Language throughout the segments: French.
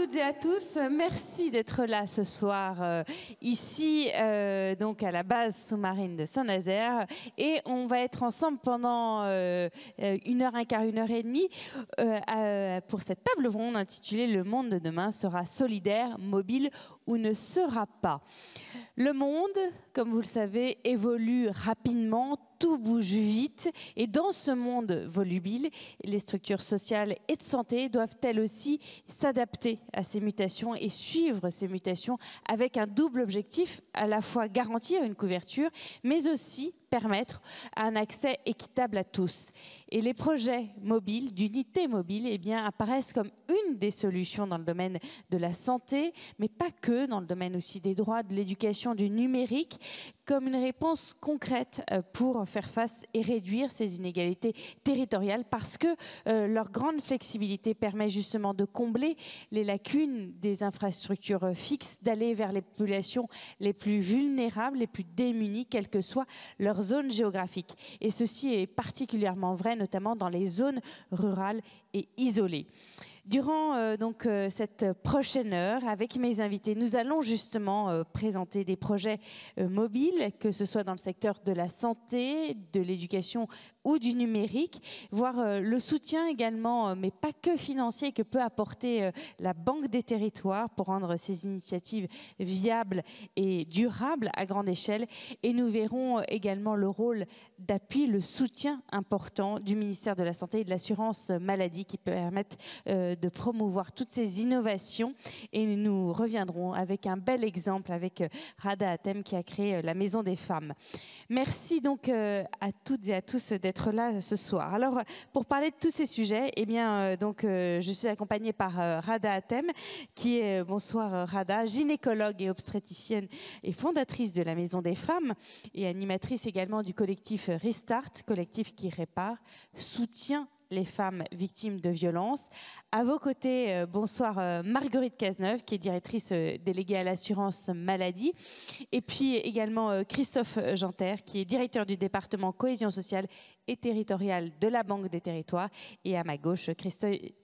toutes et à tous. Merci d'être là ce soir, ici, donc à la base sous-marine de Saint-Nazaire. Et on va être ensemble pendant 1h15, 1h30 pour cette table ronde intitulée « Le monde de demain sera solidaire, mobile ou ne sera pas ». Le monde, comme vous le savez, évolue rapidement, tout bouge vite. Et dans ce monde volubile, les structures sociales et de santé doivent elles aussi s'adapter à ces mutations et suivre ces mutations avec un double objectif, à la fois garantir une couverture, mais aussi permettre un accès équitable à tous. Et les projets mobiles, d'unités mobiles, eh bien, apparaissent comme une des solutions dans le domaine de la santé, mais pas que, dans le domaine aussi des droits, de l'éducation, du numérique, comme une réponse concrète pour faire face et réduire ces inégalités territoriales, parce que leur grande flexibilité permet justement de combler les lacunes des infrastructures fixes, d'aller vers les populations les plus vulnérables, les plus démunies, quelle que soit leur zone géographique. Et ceci est particulièrement vrai, notamment dans les zones rurales et isolées. Durant cette prochaine heure, avec mes invités, nous allons justement présenter des projets mobiles, que ce soit dans le secteur de la santé, de l'éducation ou du numérique, voire le soutien également, mais pas que financier, que peut apporter la Banque des territoires pour rendre ces initiatives viables et durables à grande échelle. Et nous verrons également le rôle d'appui, le soutien important du ministère de la Santé et de l'Assurance Maladie qui permettent de promouvoir toutes ces innovations. Et nous reviendrons avec un bel exemple avec Rada Hatem qui a créé la Maison des Femmes. Merci donc à toutes et à tous d'être là ce soir. Alors, pour parler de tous ces sujets, eh bien, je suis accompagnée par Rada Hatem, qui est, bonsoir Rada, gynécologue et obstétricienne et fondatrice de la Maison des Femmes et animatrice également du collectif Restart, collectif qui répare, soutient les femmes victimes de violences. À vos côtés, bonsoir Marguerite Cazeneuve, qui est directrice déléguée à l'assurance maladie. Et puis également Christophe Janter, qui est directeur du département cohésion sociale et territoriale de la Banque des territoires. Et à ma gauche,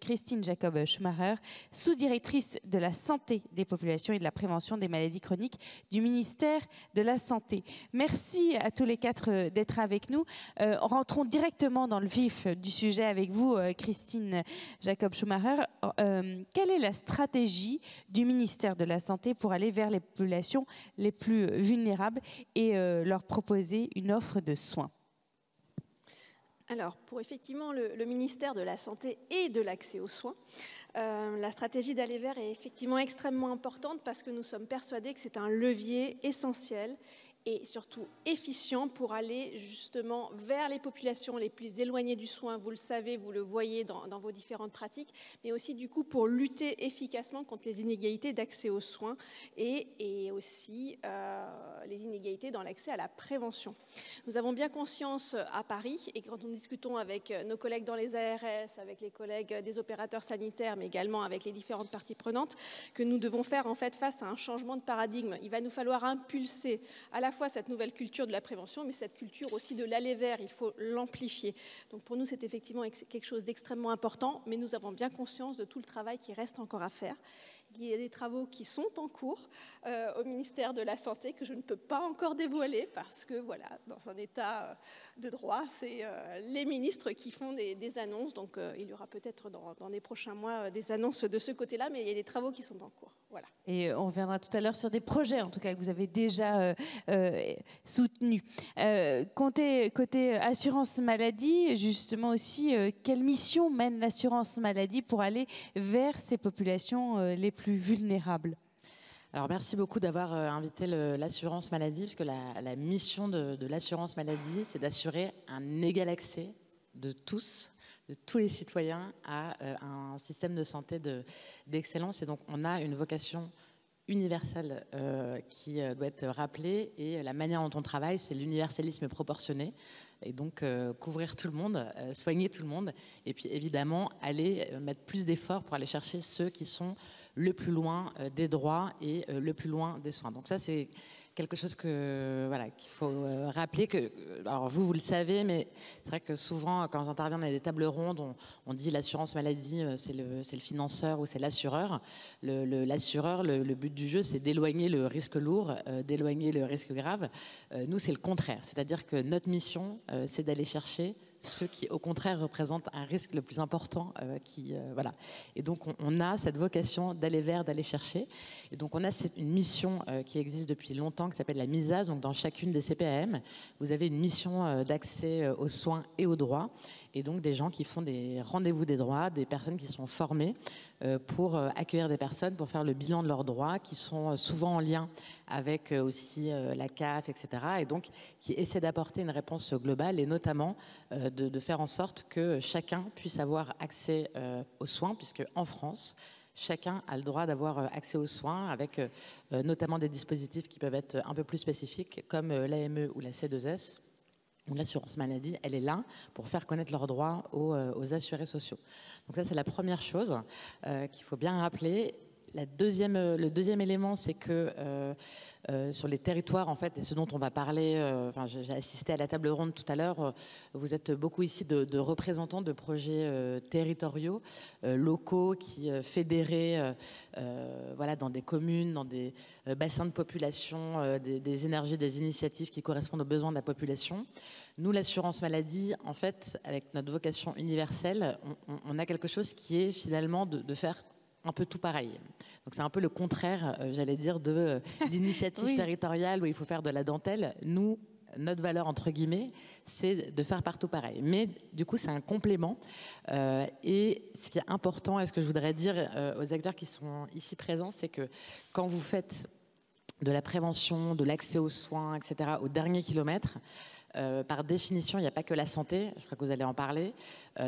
Christine Jacob-Schumacher, sous-directrice de la santé des populations et de la prévention des maladies chroniques du ministère de la Santé. Merci à tous les quatre d'être avec nous. Rentrons directement dans le vif du sujet avec vous, Christine Jacob-Schumacher. Quelle est la stratégie du ministère de la Santé pour aller vers les populations les plus vulnérables et leur proposer une offre de soins? Alors, pour effectivement le ministère de la Santé et de l'accès aux soins, la stratégie d'aller vers est effectivement extrêmement importante parce que nous sommes persuadés que c'est un levier essentiel et surtout efficient pour aller justement vers les populations les plus éloignées du soin. Vous le savez, vous le voyez dans vos différentes pratiques, mais aussi du coup pour lutter efficacement contre les inégalités d'accès aux soins et aussi les inégalités dans l'accès à la prévention. Nous avons bien conscience à Paris, et quand nous discutons avec nos collègues dans les ARS, avec les collègues des opérateurs sanitaires, mais également avec les différentes parties prenantes, que nous devons faire en fait face à un changement de paradigme. Il va nous falloir impulser à la fois cette nouvelle culture de la prévention, mais cette culture aussi de l'aller vers, il faut l'amplifier. Donc pour nous, c'est effectivement quelque chose d'extrêmement important, mais nous avons bien conscience de tout le travail qui reste encore à faire. Il y a des travaux qui sont en cours au ministère de la Santé que je ne peux pas encore dévoiler parce que, voilà, dans un état de droit, c'est les ministres qui font des annonces. Donc, il y aura peut-être dans les prochains mois des annonces de ce côté-là, mais il y a des travaux qui sont en cours. Voilà. Et on reviendra tout à l'heure sur des projets, en tout cas, que vous avez déjà soutenus. Côté assurance maladie, justement aussi, quelle mission mène l'assurance maladie pour aller vers ces populations les plus vulnérables? Alors, merci beaucoup d'avoir invité l'assurance maladie, parce que la mission de l'assurance maladie, c'est d'assurer un égal accès de tous les citoyens à un système de santé d'excellence. Et donc, on a une vocation universelle qui doit être rappelée. Et la manière dont on travaille, c'est l'universalisme proportionné. Et donc, couvrir tout le monde, soigner tout le monde. Et puis, évidemment, aller mettre plus d'efforts pour aller chercher ceux qui sont le plus loin des droits et le plus loin des soins. Donc ça, c'est quelque chose qu'il faut rappeler. Alors vous le savez, mais c'est vrai que souvent, quand j'interviens dans des tables rondes, on dit l'assurance maladie, c'est le financeur ou c'est l'assureur. L'assureur, le but du jeu, c'est d'éloigner le risque lourd, d'éloigner le risque grave. Nous, c'est le contraire. C'est-à-dire que notre mission, c'est d'aller chercher ceux qui, au contraire, représentent un risque le plus important. Et donc, on a cette vocation d'aller vers, d'aller chercher. Et donc, on a une mission qui existe depuis longtemps, qui s'appelle la MISAS. Donc, dans chacune des CPAM, vous avez une mission d'accès aux soins et aux droits. Et donc, des gens qui font des rendez-vous des droits, des personnes qui sont formées pour accueillir des personnes, pour faire le bilan de leurs droits, qui sont souvent en lien avec aussi la CAF, etc. Et donc, qui essaient d'apporter une réponse globale et notamment de faire en sorte que chacun puisse avoir accès aux soins, puisque en France, chacun a le droit d'avoir accès aux soins avec notamment des dispositifs qui peuvent être un peu plus spécifiques, comme l'AME ou la C2S. L'assurance maladie, elle est là pour faire connaître leurs droits aux assurés sociaux. Donc ça, c'est la première chose qu'il faut bien rappeler. Le deuxième élément, c'est que sur les territoires, en fait, et ce dont on va parler, j'ai assisté à la table ronde tout à l'heure, vous êtes beaucoup ici de représentants de projets territoriaux, locaux, qui fédéraient dans des communes, dans des bassins de population, des énergies, des initiatives qui correspondent aux besoins de la population. Nous, l'assurance maladie, en fait, avec notre vocation universelle, on a quelque chose qui est finalement de faire un peu tout pareil. Donc c'est un peu le contraire, j'allais dire, de l'initiative territoriale où il faut faire de la dentelle. Nous, notre valeur, entre guillemets, c'est de faire partout pareil. Mais du coup, c'est un complément. Et ce qui est important, et ce que je voudrais dire aux acteurs qui sont ici présents, c'est que quand vous faites de la prévention, de l'accès aux soins, etc., au dernier kilomètre, par définition, il n'y a pas que la santé, je crois que vous allez en parler,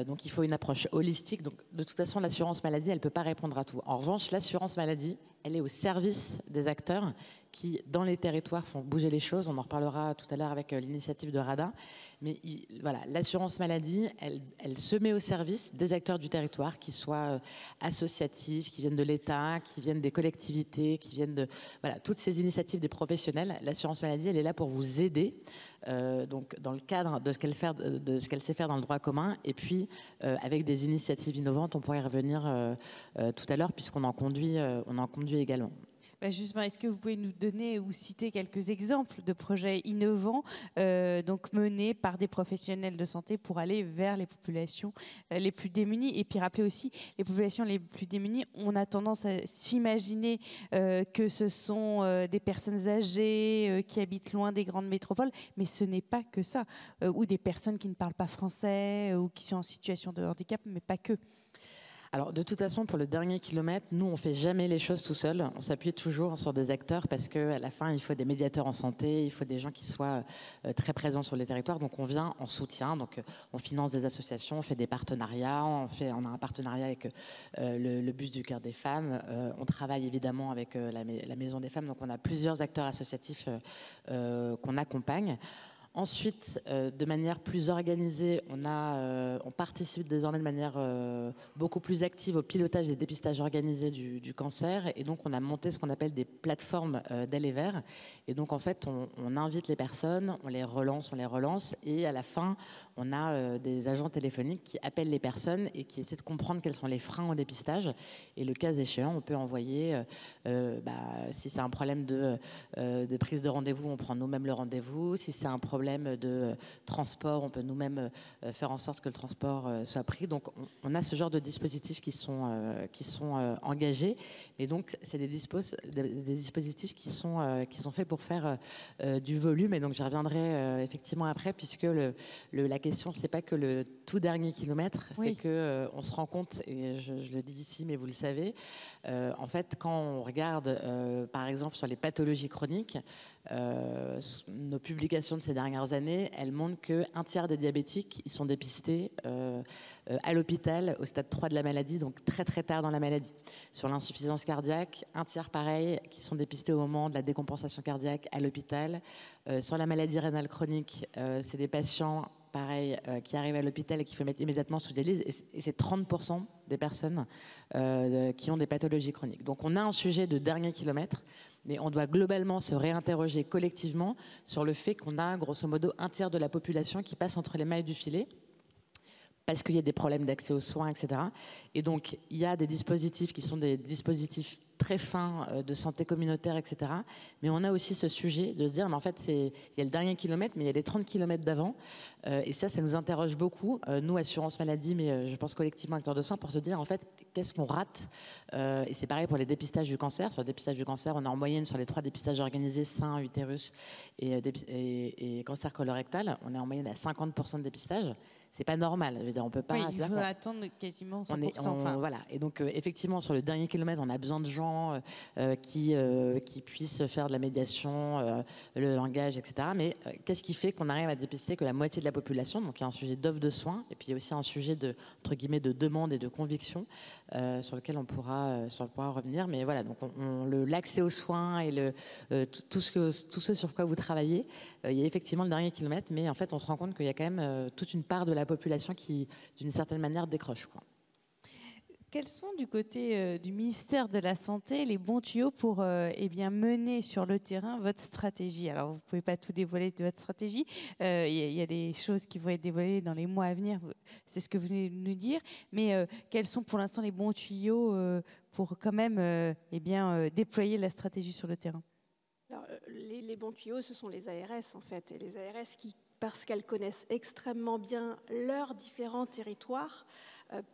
donc il faut une approche holistique. Donc, de toute façon, l'assurance maladie, elle ne peut pas répondre à tout. En revanche, l'assurance maladie, elle est au service des acteurs qui, dans les territoires, font bouger les choses. On en reparlera tout à l'heure avec l'initiative de RADA. Mais l'assurance maladie, elle se met au service des acteurs du territoire, qui soient associatifs, qui viennent de l'État, qui viennent des collectivités, qui viennent de toutes ces initiatives des professionnels. L'assurance maladie, elle est là pour vous aider, donc dans le cadre de ce qu'elle sait faire dans le droit commun, et puis avec des initiatives innovantes. On pourrait y revenir tout à l'heure, puisqu'on en conduit également. Justement, est-ce que vous pouvez nous donner ou citer quelques exemples de projets innovants donc menés par des professionnels de santé pour aller vers les populations les plus démunies? Et puis rappeler aussi, les populations les plus démunies, on a tendance à s'imaginer que ce sont des personnes âgées qui habitent loin des grandes métropoles, mais ce n'est pas que ça. Ou des personnes qui ne parlent pas français ou qui sont en situation de handicap, mais pas que. Alors, de toute façon, pour le dernier kilomètre, nous, on ne fait jamais les choses tout seul. On s'appuie toujours sur des acteurs parce qu'à la fin, il faut des médiateurs en santé, il faut des gens qui soient très présents sur les territoires. Donc, on vient en soutien. Donc, on finance des associations, on fait des partenariats. On a un partenariat avec le Bus du Cœur des Femmes. On travaille évidemment avec la Maison des Femmes. Donc, on a plusieurs acteurs associatifs qu'on accompagne. Ensuite, de manière plus organisée, on participe désormais de manière beaucoup plus active au pilotage des dépistages organisés du cancer. Et donc, on a monté ce qu'on appelle des plateformes d'aller vers. Et donc, en fait, on invite les personnes, on les relance. Et à la fin, on a des agents téléphoniques qui appellent les personnes et qui essaient de comprendre quels sont les freins au dépistage. Et le cas échéant, on peut envoyer, si c'est un problème de prise de rendez-vous, on prend nous-mêmes le rendez-vous. Si c'est un problème de transport, on peut nous-mêmes faire en sorte que le transport soit pris. Donc, on a ce genre de dispositifs qui sont engagés. Mais donc, c'est des dispositifs qui sont faits pour faire du volume. Et donc, j'y reviendrai effectivement après, puisque la question, c'est pas que le tout dernier kilomètre, c'est que on se rend compte, et je le dis ici, mais vous le savez, en fait, quand on regarde, par exemple, sur les pathologies chroniques, nos publications de ces dernières années, elles montrent qu'un tiers des diabétiques, ils sont dépistés à l'hôpital au stade 3 de la maladie, donc très très tard dans la maladie. Sur l'insuffisance cardiaque, un tiers pareil, qui sont dépistés au moment de la décompensation cardiaque à l'hôpital. Sur la maladie rénale chronique, c'est des patients pareil, qui arrivent à l'hôpital et qu'il faut mettre immédiatement sous dialyse, et c'est 30% des personnes qui ont des pathologies chroniques. Donc on a un sujet de dernier kilomètre, mais on doit globalement se réinterroger collectivement sur le fait qu'on a grosso modo un tiers de la population qui passe entre les mailles du filet, parce qu'il y a des problèmes d'accès aux soins, etc. Et donc, il y a des dispositifs qui sont des dispositifs très fins de santé communautaire, etc. Mais on a aussi ce sujet de se dire, mais en fait, il y a le dernier kilomètre, mais il y a les 30 kilomètres d'avant. Et ça nous interroge beaucoup, nous, Assurance Maladie, mais je pense collectivement acteurs de soins, pour se dire, en fait, qu'est-ce qu'on rate? Et c'est pareil pour les dépistages du cancer. Sur le dépistage du cancer, on a en moyenne, sur les 3 dépistages organisés, sein, utérus et cancer colorectal, on est en moyenne à 50% de dépistage. C'est pas normal. Je veux dire, on peut pas. Oui, il faut attendre quasiment 100%. Voilà. Et donc, effectivement, sur le dernier kilomètre, on a besoin de gens qui puissent faire de la médiation, le langage, etc. Mais qu'est-ce qui fait qu'on arrive à dépister que la moitié de la population? Donc, il y a un sujet d'offre de soins, et puis il y a aussi un sujet entre guillemets, de demande et de conviction sur lequel on pourra revenir. Mais voilà, donc l'accès aux soins et tout ce sur quoi vous travaillez, il y a effectivement le dernier kilomètre, mais en fait, on se rend compte qu'il y a quand même toute une part de la population qui, d'une certaine manière, décroche, quoi. Quels sont du côté du ministère de la Santé les bons tuyaux pour mener sur le terrain votre stratégie? Alors, vous ne pouvez pas tout dévoiler de votre stratégie. Il y a des choses qui vont être dévoilées dans les mois à venir. C'est ce que vous venez de nous dire. Mais quels sont pour l'instant les bons tuyaux pour quand même déployer la stratégie sur le terrain? Alors, les bons tuyaux, ce sont les ARS, en fait. Et les ARS qui, parce qu'elles connaissent extrêmement bien leurs différents territoires,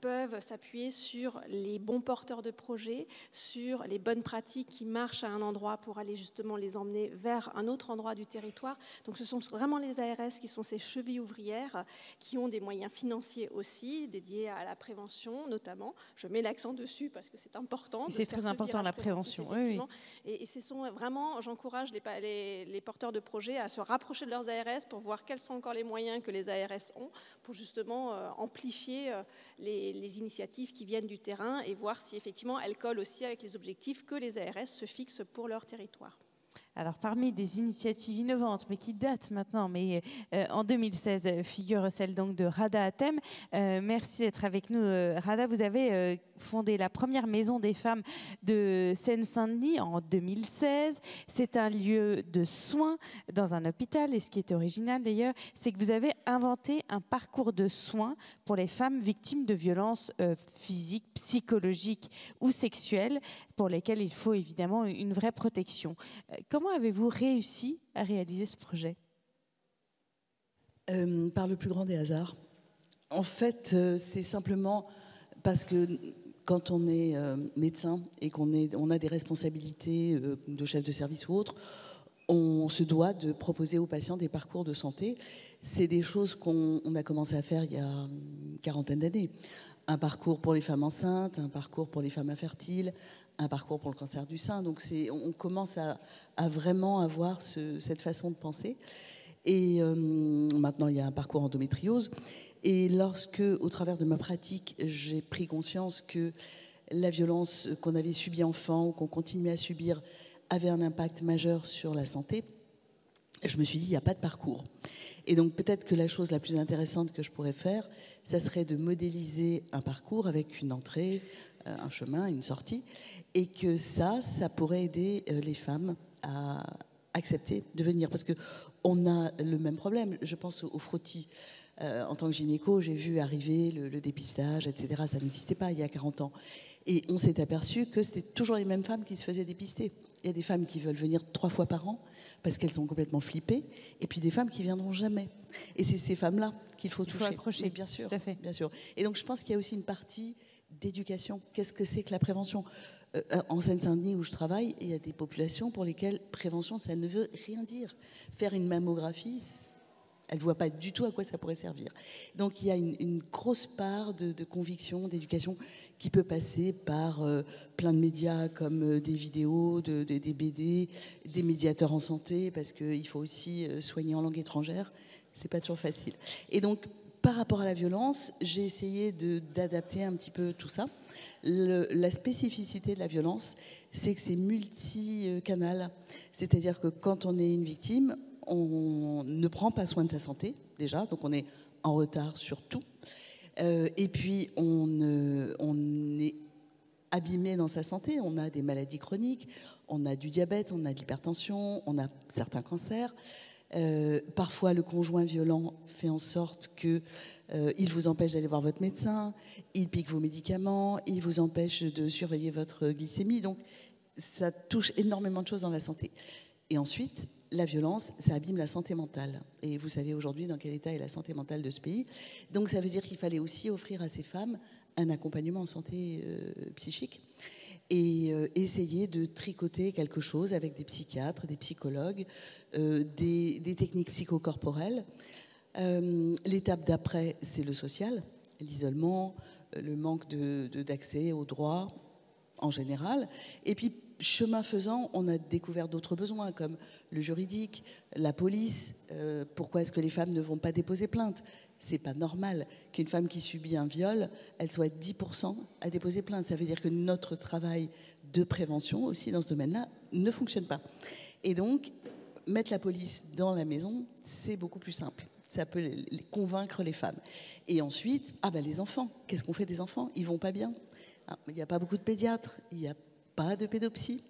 peuvent s'appuyer sur les bons porteurs de projets, sur les bonnes pratiques qui marchent à un endroit pour aller justement les emmener vers un autre endroit du territoire. Donc ce sont vraiment les ARS qui sont ces chevilles ouvrières, qui ont des moyens financiers aussi, dédiés à la prévention notamment. Je mets l'accent dessus parce que c'est important. C'est très important la prévention. Oui. Et ce sont vraiment, j'encourage les porteurs de projets à se rapprocher de leurs ARS pour voir quels sont encore les moyens que les ARS ont pour justement amplifier les initiatives qui viennent du terrain et voir si effectivement elles collent aussi avec les objectifs que les ARS se fixent pour leur territoire. Alors, parmi des initiatives innovantes, mais qui datent maintenant, mais en 2016, figure celle donc de Rada Hatem. Merci d'être avec nous, Rada. Vous avez fondé la première maison des femmes de Seine-Saint-Denis en 2016. C'est un lieu de soins dans un hôpital. Et ce qui est original d'ailleurs, c'est que vous avez inventé un parcours de soins pour les femmes victimes de violences physiques, psychologiques ou sexuelles, pour lesquelles il faut évidemment une vraie protection. Comment avez-vous réussi à réaliser ce projet? Par le plus grand des hasards. En fait, c'est simplement parce que quand on est médecin et qu'on a des responsabilités de chef de service ou autre, on se doit de proposer aux patients des parcours de santé. C'est des choses qu'on a commencé à faire il y a une quarantaine d'années. Un parcours pour les femmes enceintes, un parcours pour les femmes infertiles, un parcours pour le cancer du sein. Donc on commence à vraiment avoir cette façon de penser. Et maintenant, il y a un parcours endométriose. Et lorsque, au travers de ma pratique, j'ai pris conscience que la violence qu'on avait subie enfant ou qu'on continuait à subir avait un impact majeur sur la santé, je me suis dit, il n'y a pas de parcours. Et donc peut-être que la chose la plus intéressante que je pourrais faire, ça serait de modéliser un parcours avec une entrée, un chemin, une sortie, et que ça pourrait aider les femmes à accepter de venir. Parce qu'on a le même problème. Je pense au frottis. En tant que gynéco, j'ai vu arriver le dépistage, etc. Ça n'existait pas il y a 40 ans. Et on s'est aperçu que c'était toujours les mêmes femmes qui se faisaient dépister. Il y a des femmes qui veulent venir 3 fois par an parce qu'elles sont complètement flippées, et puis des femmes qui viendront jamais. Et c'est ces femmes-là qu'il faut toucher. Accrocher. Mais bien sûr, tout à fait. Bien sûr. Et donc je pense qu'il y a aussi une partie d'éducation. Qu'est-ce que c'est que la prévention? En Seine-Saint-Denis, où je travaille, il y a des populations pour lesquelles prévention, ça ne veut rien dire. Faire une mammographie, elle ne voit pas du tout à quoi ça pourrait servir. Donc il y a une grosse part de conviction, d'éducation, qui peut passer par plein de médias comme des vidéos, des BD, des médiateurs en santé, parce qu'il faut aussi soigner en langue étrangère. C'est pas toujours facile. Et donc, par rapport à la violence, j'ai essayé d'adapter un petit peu tout ça. La spécificité de la violence, c'est que c'est multicanal. C'est-à-dire que quand on est une victime, on ne prend pas soin de sa santé, déjà. Donc on est en retard sur tout. Et puis, on est abîmé dans sa santé. On a des maladies chroniques, on a du diabète, on a de l'hypertension, on a certains cancers. Parfois, le conjoint violent fait en sorte qu'il vous empêche d'aller voir votre médecin, il pique vos médicaments, il vous empêche de surveiller votre glycémie. Donc, ça touche énormément de choses dans la santé. Et ensuite, la violence, ça abîme la santé mentale. Et vous savez aujourd'hui dans quel état est la santé mentale de ce pays. Donc, ça veut dire qu'il fallait aussi offrir à ces femmes un accompagnement en santé psychique et essayer de tricoter quelque chose avec des psychiatres, des psychologues, des techniques psychocorporelles. L'étape d'après, c'est le social, l'isolement, le manque d'accès aux droits en général. Et puis, chemin faisant, on a découvert d'autres besoins, comme le juridique, la police. Pourquoi est-ce que les femmes ne vont pas déposer plainte ? C'est pas normal qu'une femme qui subit un viol, elle soit 10% à déposer plainte. Ça veut dire que notre travail de prévention aussi dans ce domaine-là ne fonctionne pas. Et donc, mettre la police dans la maison, c'est beaucoup plus simple. Ça peut convaincre les femmes. Et ensuite, les enfants. Qu'est-ce qu'on fait des enfants ? Ils vont pas bien. Il n'y a pas beaucoup de pédiatres. Il n'y a pas de pédopsie.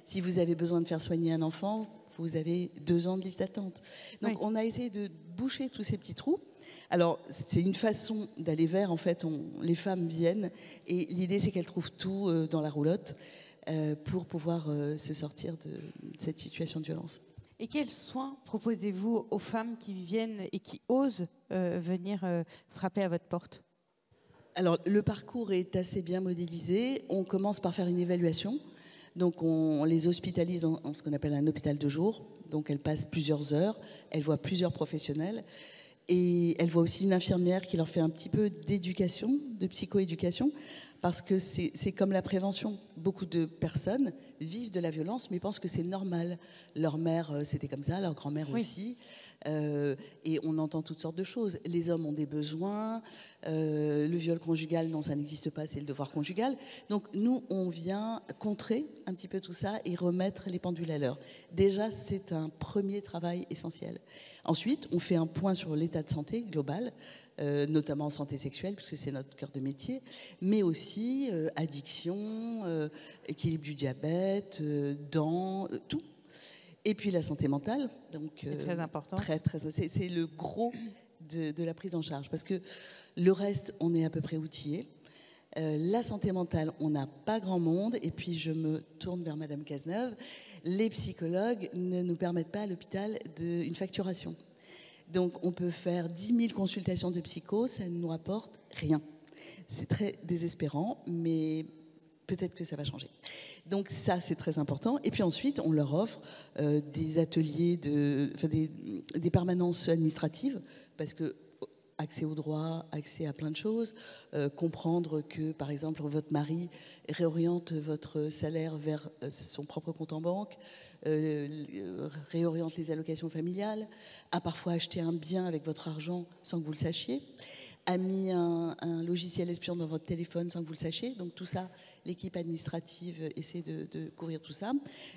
Si vous avez besoin de faire soigner un enfant, vous avez 2 ans de liste d'attente. Donc, oui. On a essayé de boucher tous ces petits trous. Alors, c'est une façon d'aller vers, en fait, les femmes viennent et l'idée, c'est qu'elles trouvent tout dans la roulotte pour pouvoir se sortir de cette situation de violence. Et quels soins proposez-vous aux femmes qui viennent et qui osent venir frapper à votre porte ? Alors, le parcours est assez bien modélisé. On commence par faire une évaluation. Donc, on les hospitalise en ce qu'on appelle un hôpital de jour. Donc, elles passent plusieurs heures, elles voient plusieurs professionnels. Et elles voient aussi une infirmière qui leur fait un petit peu d'éducation, de psychoéducation, parce que c'est comme la prévention. Beaucoup de personnes vivent de la violence, mais pensent que c'est normal. Leur mère, c'était comme ça, leur grand-mère oui. aussi. Et on entend toutes sortes de choses. Les hommes ont des besoins. Le viol conjugal, non, ça n'existe pas, c'est le devoir conjugal. Donc nous, on vient contrer un petit peu tout ça et remettre les pendules à l'heure. Déjà, c'est un premier travail essentiel. Ensuite, on fait un point sur l'état de santé global, notamment en santé sexuelle, puisque c'est notre cœur de métier, mais aussi addiction, équilibre du diabète, dents, tout. Et puis la santé mentale, donc c'est très important. C'est le gros de la prise en charge, parce que le reste, on est à peu près outillé. La santé mentale, on n'a pas grand monde. Et puis je me tourne vers Madame Cazeneuve. Les psychologues ne nous permettent pas à l'hôpital une facturation. Donc on peut faire 10 000 consultations de psycho, ça ne nous rapporte rien. C'est très désespérant, mais peut-être que ça va changer. Donc ça, c'est très important. Et puis ensuite, on leur offre des ateliers, des permanences administratives, parce que accès au droit, accès à plein de choses, comprendre que, par exemple, votre mari réoriente votre salaire vers son propre compte en banque, réoriente les allocations familiales, a parfois acheté un bien avec votre argent sans que vous le sachiez, a mis un logiciel espion dans votre téléphone sans que vous le sachiez. Donc tout ça, l'équipe administrative essaie de couvrir tout ça.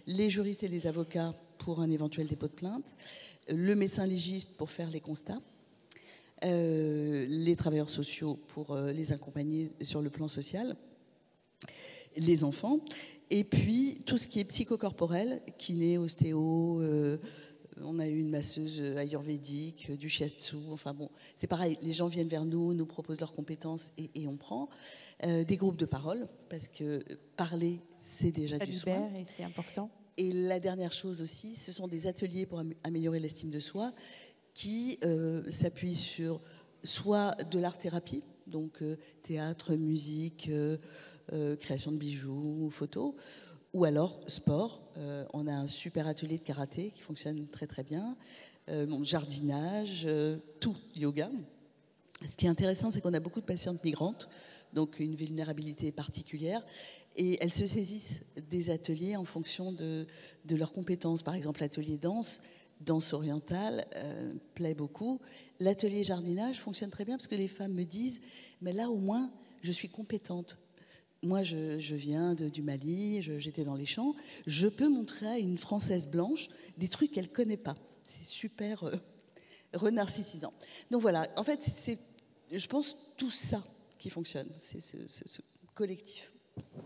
Les juristes et les avocats pour un éventuel dépôt de plainte. Le médecin légiste pour faire les constats. Les travailleurs sociaux pour les accompagner sur le plan social. Les enfants. Et puis tout ce qui est psychocorporel, kiné, ostéo... on a eu une masseuse ayurvédique, du shiatsu, enfin bon, c'est pareil, les gens viennent vers nous, nous proposent leurs compétences et on prend. Des groupes de parole, parce que parler, c'est déjà du soin. Et c'est important. Et la dernière chose aussi, ce sont des ateliers pour améliorer l'estime de soi qui s'appuient sur soit de l'art-thérapie, donc théâtre, musique, création de bijoux, photos, ou alors sport. On a un super atelier de karaté qui fonctionne très très bien, jardinage, tout, yoga. Ce qui est intéressant, c'est qu'on a beaucoup de patientes migrantes, donc une vulnérabilité particulière, et elles se saisissent des ateliers en fonction de leurs compétences. Par exemple, l'atelier danse orientale plaît beaucoup. L'atelier jardinage fonctionne très bien parce que les femmes me disent « mais là au moins je suis compétente ». Moi, je viens du Mali, j'étais dans les champs. Je peux montrer à une Française blanche des trucs qu'elle ne connaît pas. C'est super renarcissisant. Donc voilà, en fait, c'est, je pense, tout ça qui fonctionne, c'est ce collectif.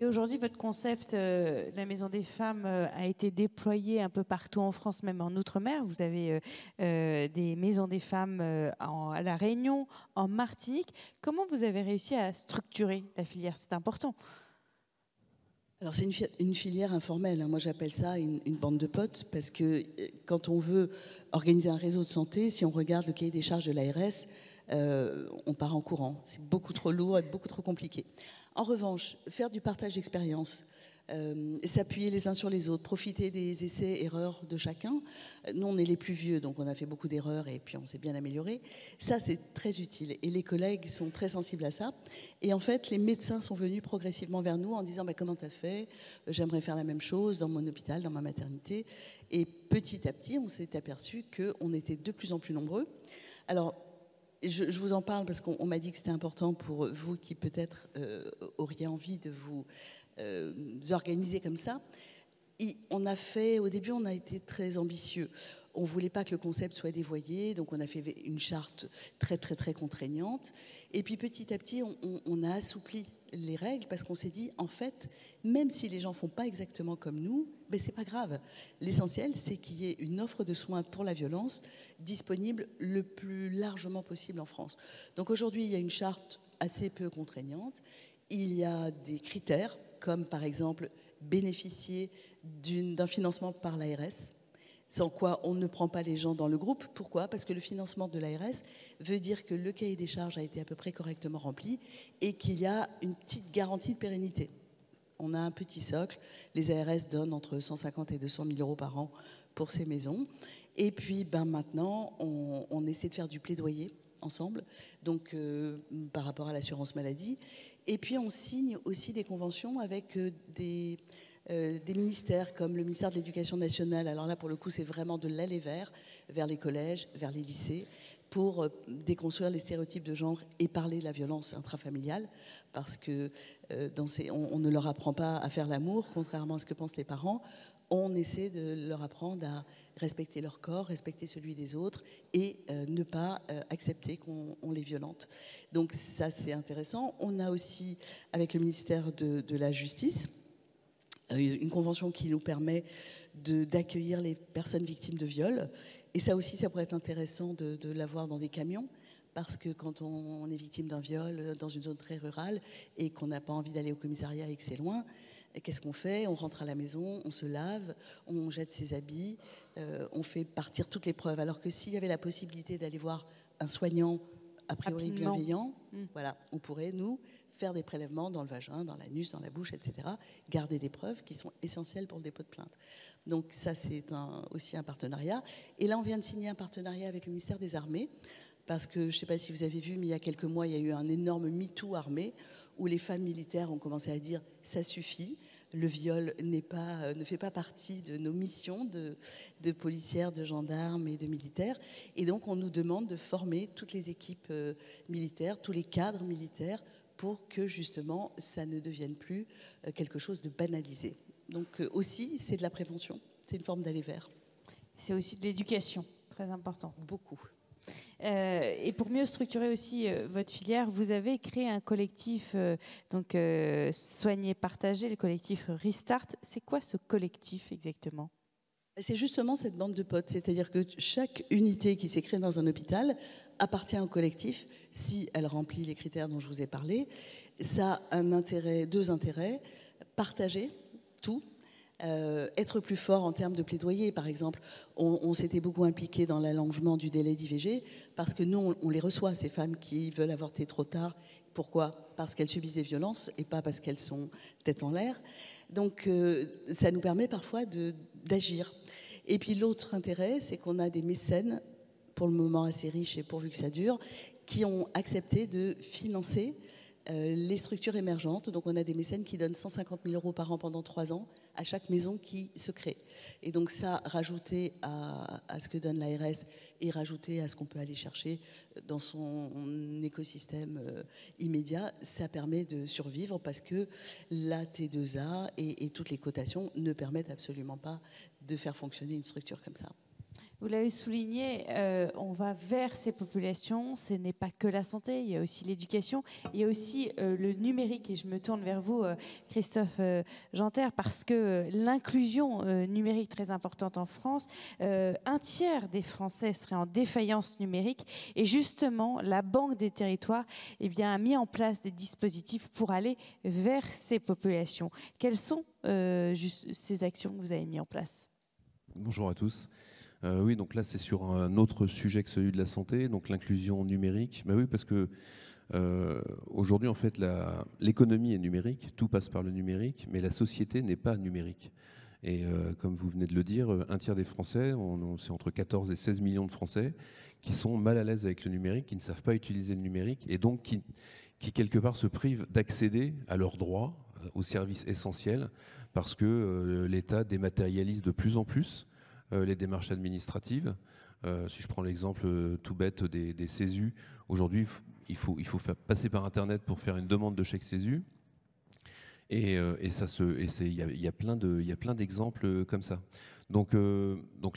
Et aujourd'hui, votre concept, la Maison des Femmes, a été déployé un peu partout en France, même en Outre-mer. Vous avez des Maisons des Femmes à La Réunion, en Martinique. Comment vous avez réussi à structurer la filière? C'est important. Alors c'est une filière informelle, hein. Moi j'appelle ça une bande de potes, parce que quand on veut organiser un réseau de santé, si on regarde le cahier des charges de l'ARS, on part en courant. C'est beaucoup trop lourd et beaucoup trop compliqué. En revanche, faire du partage d'expérience, s'appuyer les uns sur les autres, profiter des essais-erreurs de chacun. Nous, on est les plus vieux, donc on a fait beaucoup d'erreurs et puis on s'est bien amélioré. Ça, c'est très utile. Et les collègues sont très sensibles à ça. Et en fait, les médecins sont venus progressivement vers nous en disant « Comment tu as fait ? J'aimerais faire la même chose dans mon hôpital, dans ma maternité. » Et petit à petit, on s'est aperçu qu'on était de plus en plus nombreux. Alors, je vous en parle parce qu'on m'a dit que c'était important pour vous qui peut-être auriez envie de vous organiser comme ça. Et on a fait, au début, on a été très ambitieux. On ne voulait pas que le concept soit dévoyé, donc on a fait une charte très, très, très contraignante. Et puis petit à petit, on a assoupli les règles parce qu'on s'est dit, en fait, même si les gens ne font pas exactement comme nous, ben, ce n'est pas grave. L'essentiel, c'est qu'il y ait une offre de soins pour la violence disponible le plus largement possible en France. Donc aujourd'hui, il y a une charte assez peu contraignante. Il y a des critères, comme par exemple bénéficier d'un financement par l'ARS, sans quoi on ne prend pas les gens dans le groupe. Pourquoi? Parce que le financement de l'ARS veut dire que le cahier des charges a été à peu près correctement rempli et qu'il y a une petite garantie de pérennité. On a un petit socle. Les ARS donnent entre 150 et 200 000 euros par an pour ces maisons. Et puis maintenant, on essaie de faire du plaidoyer ensemble, donc par rapport à l'assurance maladie. Et puis on signe aussi des conventions avec des ministères comme le ministère de l'Éducation nationale. Alors là, pour le coup, c'est vraiment de l'aller vers les collèges, vers les lycées, pour déconstruire les stéréotypes de genre et parler de la violence intrafamiliale, parce que on ne leur apprend pas à faire l'amour, contrairement à ce que pensent les parents. On essaie de leur apprendre à respecter leur corps, respecter celui des autres et ne pas accepter qu'on les violente. Donc ça, c'est intéressant. On a aussi, avec le ministère de la Justice, une convention qui nous permet d'accueillir les personnes victimes de viol. Et ça aussi, ça pourrait être intéressant de l'avoir dans des camions, parce que quand on est victime d'un viol dans une zone très rurale et qu'on n'a pas envie d'aller au commissariat et que c'est loin, qu'est-ce qu'on fait? On rentre à la maison, on se lave, on jette ses habits, on fait partir toutes les preuves. Alors que s'il y avait la possibilité d'aller voir un soignant a priori bienveillant, voilà, on pourrait, nous, faire des prélèvements dans le vagin, dans l'anus, dans la bouche, etc., garder des preuves qui sont essentielles pour le dépôt de plainte. Donc ça, c'est aussi un partenariat. Et là, on vient de signer un partenariat avec le ministère des Armées, parce que, je ne sais pas si vous avez vu, mais il y a quelques mois, il y a eu un énorme MeToo armé, où les femmes militaires ont commencé à dire « ça suffit ». Le viol ne fait pas partie de nos missions de policières, de gendarmes et de militaires. Et donc, on nous demande de former toutes les équipes militaires, tous les cadres militaires, pour que, justement, ça ne devienne plus quelque chose de banalisé. Donc, aussi, c'est de la prévention. C'est une forme d'aller vers. C'est aussi de l'éducation, très important. Beaucoup. Et pour mieux structurer aussi votre filière, vous avez créé un collectif Soigner, Partager, le collectif Restart. C'est quoi ce collectif exactement? C'est justement cette bande de potes, c'est-à-dire que chaque unité qui s'est créée dans un hôpital appartient au collectif si elle remplit les critères dont je vous ai parlé. Ça a deux intérêts: partager tout. Être plus fort en termes de plaidoyer, par exemple. On s'était beaucoup impliqué dans l'allongement du délai d'IVG parce que nous, on les reçoit, ces femmes qui veulent avorter trop tard. Pourquoi? Parce qu'elles subissent des violences et pas parce qu'elles sont tête en l'air. Donc, ça nous permet parfois d'agir. Et puis, l'autre intérêt, c'est qu'on a des mécènes, pour le moment assez riches et pourvu que ça dure, qui ont accepté de financer les structures émergentes. Donc on a des mécènes qui donnent 150 000 euros par an pendant 3 ans à chaque maison qui se crée. Et donc ça, rajouté à ce que donne l'ARS et rajouté à ce qu'on peut aller chercher dans son écosystème immédiat, ça permet de survivre parce que la T2A et toutes les cotations ne permettent absolument pas de faire fonctionner une structure comme ça. Vous l'avez souligné, on va vers ces populations. Ce n'est pas que la santé, il y a aussi l'éducation, il y a aussi le numérique. Et je me tourne vers vous, Christophe Jeanter, parce que l'inclusion numérique très importante en France, un tiers des Français seraient en défaillance numérique. Et justement, la Banque des territoires a mis en place des dispositifs pour aller vers ces populations. Quelles sont ces actions que vous avez mises en place? Bonjour à tous. Oui, donc là, c'est sur un autre sujet que celui de la santé, donc l'inclusion numérique. Ben oui, parce que aujourd'hui, en fait, l'économie est numérique, tout passe par le numérique, mais la société n'est pas numérique. Et comme vous venez de le dire, un tiers des Français, c'est entre 14 et 16 millions de Français, qui sont mal à l'aise avec le numérique, qui ne savent pas utiliser le numérique, et donc qui quelque part se privent d'accéder à leurs droits, aux services essentiels, parce que l'État dématérialise de plus en plus les démarches administratives. Si je prends l'exemple tout bête des CESU, aujourd'hui, il faut passer par Internet pour faire une demande de chèque CESU. Et il y a plein d'exemples comme ça. Donc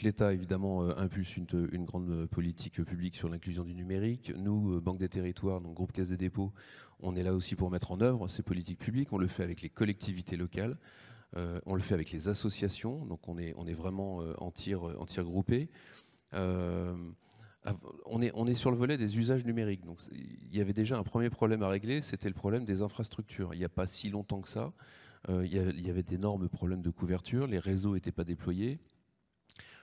l'État, évidemment, impulse une grande politique publique sur l'inclusion du numérique. Nous, Banque des territoires, donc groupe Caisse des dépôts, on est là aussi pour mettre en œuvre ces politiques publiques. On le fait avec les collectivités locales. On le fait avec les associations, donc on est vraiment en tir groupé. On est sur le volet des usages numériques. Donc, il y avait déjà un premier problème à régler, c'était le problème des infrastructures. Il n'y a pas si longtemps que ça, il y avait d'énormes problèmes de couverture, les réseaux n'étaient pas déployés.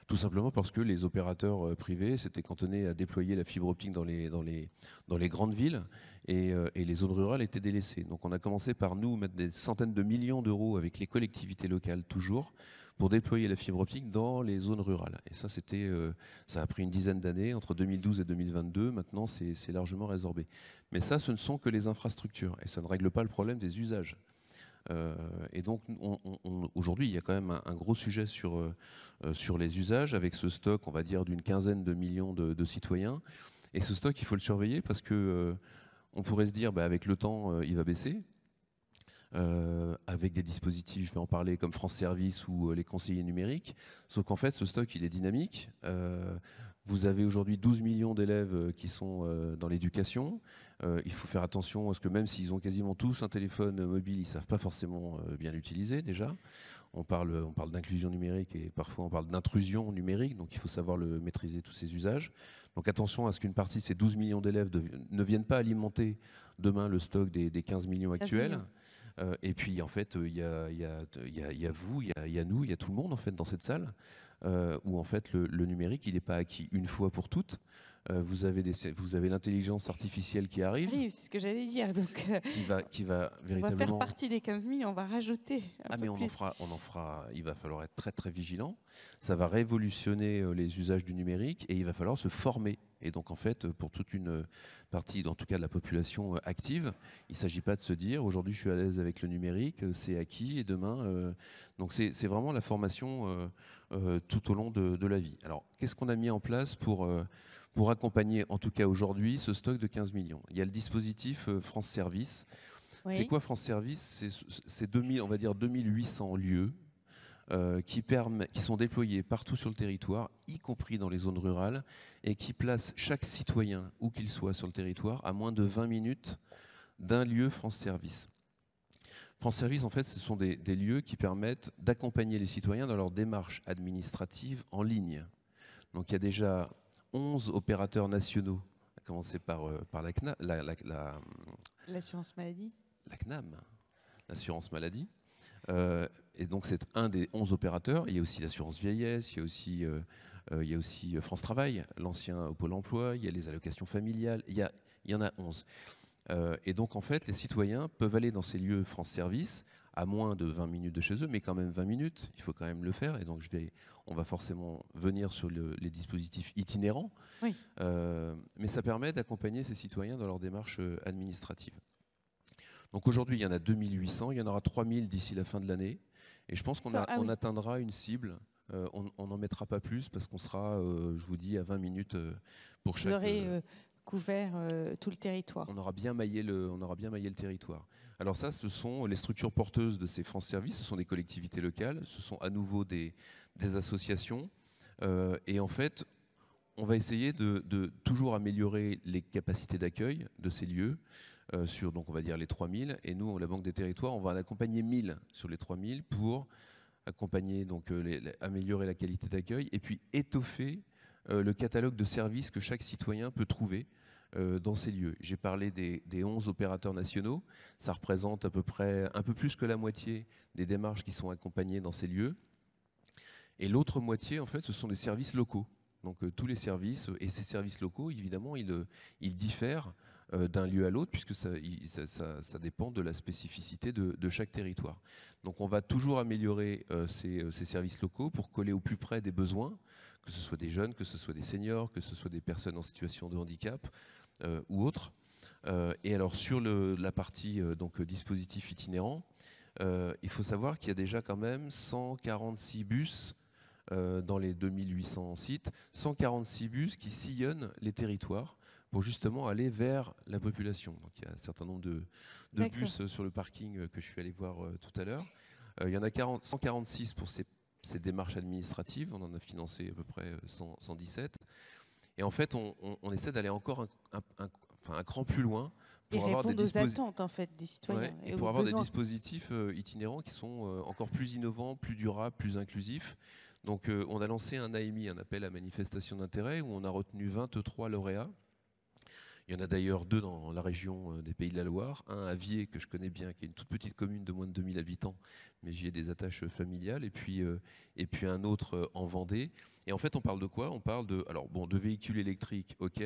Tout simplement parce que les opérateurs privés s'étaient cantonnés à déployer la fibre optique dans les grandes villes et les zones rurales étaient délaissées. Donc on a commencé par nous mettre des centaines de millions d'euros avec les collectivités locales toujours pour déployer la fibre optique dans les zones rurales. Et ça, ça a pris une dizaine d'années, entre 2012 et 2022. Maintenant, c'est largement résorbé. Mais ça, ce ne sont que les infrastructures et ça ne règle pas le problème des usages. Et donc aujourd'hui, il y a quand même un gros sujet sur les usages, avec ce stock, on va dire, d'une quinzaine de millions de citoyens. Et ce stock, il faut le surveiller parce que on pourrait se dire, avec le temps, il va baisser. Avec des dispositifs, je vais en parler, comme France Service ou les conseillers numériques. Sauf qu'en fait, ce stock, il est dynamique. Vous avez aujourd'hui 12 millions d'élèves qui sont dans l'éducation. Il faut faire attention à ce que même s'ils ont quasiment tous un téléphone mobile, ils ne savent pas forcément bien l'utiliser déjà. On parle d'inclusion numérique et parfois on parle d'intrusion numérique, donc il faut savoir maîtriser tous ces usages. Donc attention à ce qu'une partie de ces 12 millions d'élèves ne viennent pas alimenter demain le stock des 15 millions actuels. Et puis en fait, il y a vous, il y a nous, il y a tout le monde en fait dans cette salle, où en fait le numérique, il n'est pas acquis une fois pour toutes. Vous avez l'intelligence artificielle qui arrive. Oui, c'est ce que j'allais dire. Donc, qui va véritablement. On va faire partie des 15 000, on va rajouter. Mais on en fera. Il va falloir être très très vigilant. Ça va révolutionner les usages du numérique et il va falloir se former. Et donc en fait, pour toute une partie, en tout cas de la population active, il ne s'agit pas de se dire aujourd'hui je suis à l'aise avec le numérique, c'est acquis et demain. Donc c'est vraiment la formation tout au long de la vie. Alors qu'est-ce qu'on a mis en place pour accompagner, en tout cas aujourd'hui, ce stock de 15 millions? Il y a le dispositif France Service. Oui. C'est quoi France Service? C'est 2800 lieux qui sont déployés partout sur le territoire, y compris dans les zones rurales, et qui placent chaque citoyen, où qu'il soit sur le territoire, à moins de 20 minutes d'un lieu France Service. France Service, en fait, ce sont des lieux qui permettent d'accompagner les citoyens dans leur démarche administrative en ligne. Donc il y a déjà 11 opérateurs nationaux, à commencer par l'assurance maladie. La CNAM, l'assurance maladie. Et donc c'est un des 11 opérateurs. Il y a aussi l'assurance vieillesse, il y a aussi France Travail, l'ancien Pôle emploi, il y a les allocations familiales, il y en a 11. Et donc en fait, les citoyens peuvent aller dans ces lieux France Service à moins de 20 minutes de chez eux, mais quand même 20 minutes, il faut quand même le faire. Et donc on va forcément venir sur les dispositifs itinérants, oui. Mais ça permet d'accompagner ces citoyens dans leur démarche administrative. Donc aujourd'hui, il y en a 2800, il y en aura 3000 d'ici la fin de l'année. Et je pense qu'on atteindra une cible. On n'en mettra pas plus parce qu'on sera, je vous dis, à 20 minutes pour chaque... Vous aurez couvert tout le territoire. On aura bien maillé le territoire. Alors ça, ce sont les structures porteuses de ces France Services, ce sont des collectivités locales, ce sont à nouveau des associations. Et en fait, on va essayer de toujours améliorer les capacités d'accueil de ces lieux sur, donc on va dire, les 3000. Et nous, la Banque des Territoires, on va en accompagner 1000 sur les 3000 pour accompagner, donc améliorer la qualité d'accueil et puis étoffer le catalogue de services que chaque citoyen peut trouver dans ces lieux. J'ai parlé des 11 opérateurs nationaux. Ça représente à peu près un peu plus que la moitié des démarches qui sont accompagnées dans ces lieux. Et l'autre moitié, en fait, ce sont des services locaux. Donc tous les services, et ces services locaux, évidemment, ils diffèrent d'un lieu à l'autre, puisque ça dépend de la spécificité de chaque territoire. Donc on va toujours améliorer ces services locaux pour coller au plus près des besoins, que ce soit des jeunes, que ce soit des seniors, que ce soit des personnes en situation de handicap ou autres. Et alors sur la partie donc, dispositif itinérant, il faut savoir qu'il y a déjà quand même 146 bus dans les 2800 sites, 146 bus qui sillonnent les territoires pour justement aller vers la population. Donc il y a un certain nombre de bus sur le parking que je suis allé voir tout à l'heure. Il y en a 146 pour ces démarches administratives, on en a financé à peu près 117. Et en fait, on essaie d'aller encore un cran plus loin pour avoir aux attentes en fait, des citoyens. Et pour avoir des dispositifs itinérants qui sont encore plus innovants, plus durables, plus inclusifs. Donc on a lancé un AMI, un appel à manifestation d'intérêt, où on a retenu 23 lauréats. Il y en a d'ailleurs 2 dans la région des Pays de la Loire, un à Viers que je connais bien, qui est une toute petite commune de moins de 2000 habitants, mais j'y ai des attaches familiales, et puis un autre en Vendée. Et en fait, on parle de quoi? On parle de véhicules électriques, ok,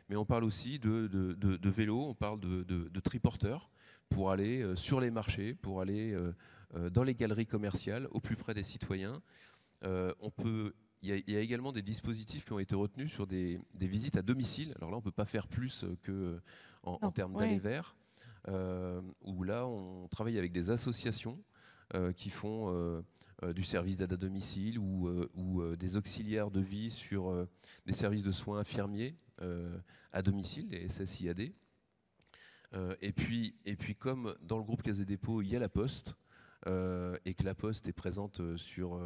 mais on parle aussi de vélos, on parle de triporteurs pour aller sur les marchés, pour aller dans les galeries commerciales, au plus près des citoyens. Il y a également des dispositifs qui ont été retenus sur des visites à domicile. Alors là, on ne peut pas faire plus qu'en termes d'aller vers, où là, on travaille avec des associations qui font du service d'aide à domicile ou des auxiliaires de vie sur des services de soins infirmiers à domicile, les SSIAD. Et puis, comme dans le groupe Caisse des dépôts, il y a la Poste, et que la Poste est présente sur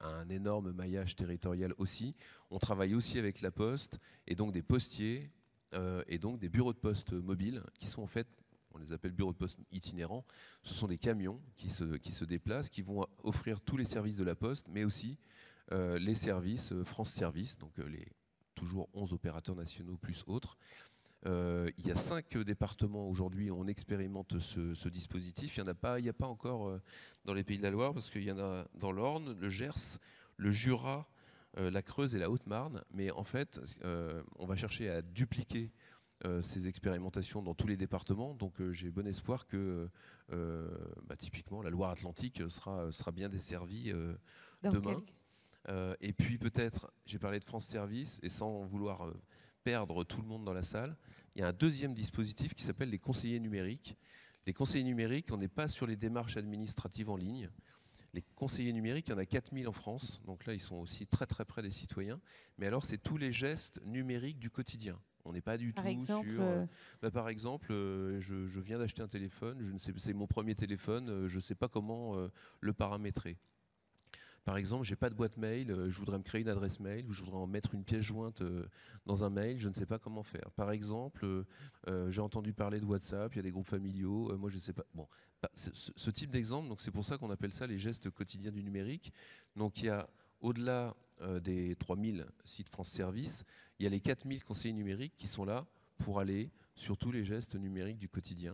un énorme maillage territorial aussi. On travaille aussi avec la Poste et donc des postiers et donc des bureaux de poste mobiles qui sont en fait, on les appelle bureaux de poste itinérants. Ce sont des camions qui se déplacent, qui vont offrir tous les services de la Poste, mais aussi les services France Service, donc les toujours 11 opérateurs nationaux plus autres. Il y a 5 départements aujourd'hui où on expérimente ce dispositif. Il n'y a pas encore dans les Pays de la Loire, parce qu'il y en a dans l'Orne, le Gers, le Jura, la Creuse et la Haute-Marne. Mais en fait, on va chercher à dupliquer ces expérimentations dans tous les départements. Donc j'ai bon espoir que typiquement la Loire-Atlantique sera bien desservie demain. Et puis peut-être, j'ai parlé de France Service, et sans vouloir perdre tout le monde dans la salle, il y a un deuxième dispositif qui s'appelle les conseillers numériques. Les conseillers numériques, on n'est pas sur les démarches administratives en ligne. Les conseillers numériques, il y en a 4000 en France, donc là ils sont aussi très très près des citoyens. Mais alors c'est tous les gestes numériques du quotidien. On n'est pas du tout sur... par exemple, je viens d'acheter un téléphone, c'est mon premier téléphone, je ne sais pas comment le paramétrer. Par exemple, je n'ai pas de boîte mail, je voudrais me créer une adresse mail, ou je voudrais en mettre une pièce jointe dans un mail, je ne sais pas comment faire. Par exemple, j'ai entendu parler de WhatsApp, il y a des groupes familiaux, moi je ne sais pas. Bon, ce type d'exemple, donc c'est pour ça qu'on appelle ça les gestes quotidiens du numérique. Donc il y a, au-delà des 3000 sites France Service, il y a les 4000 conseillers numériques qui sont là pour aller sur tous les gestes numériques du quotidien,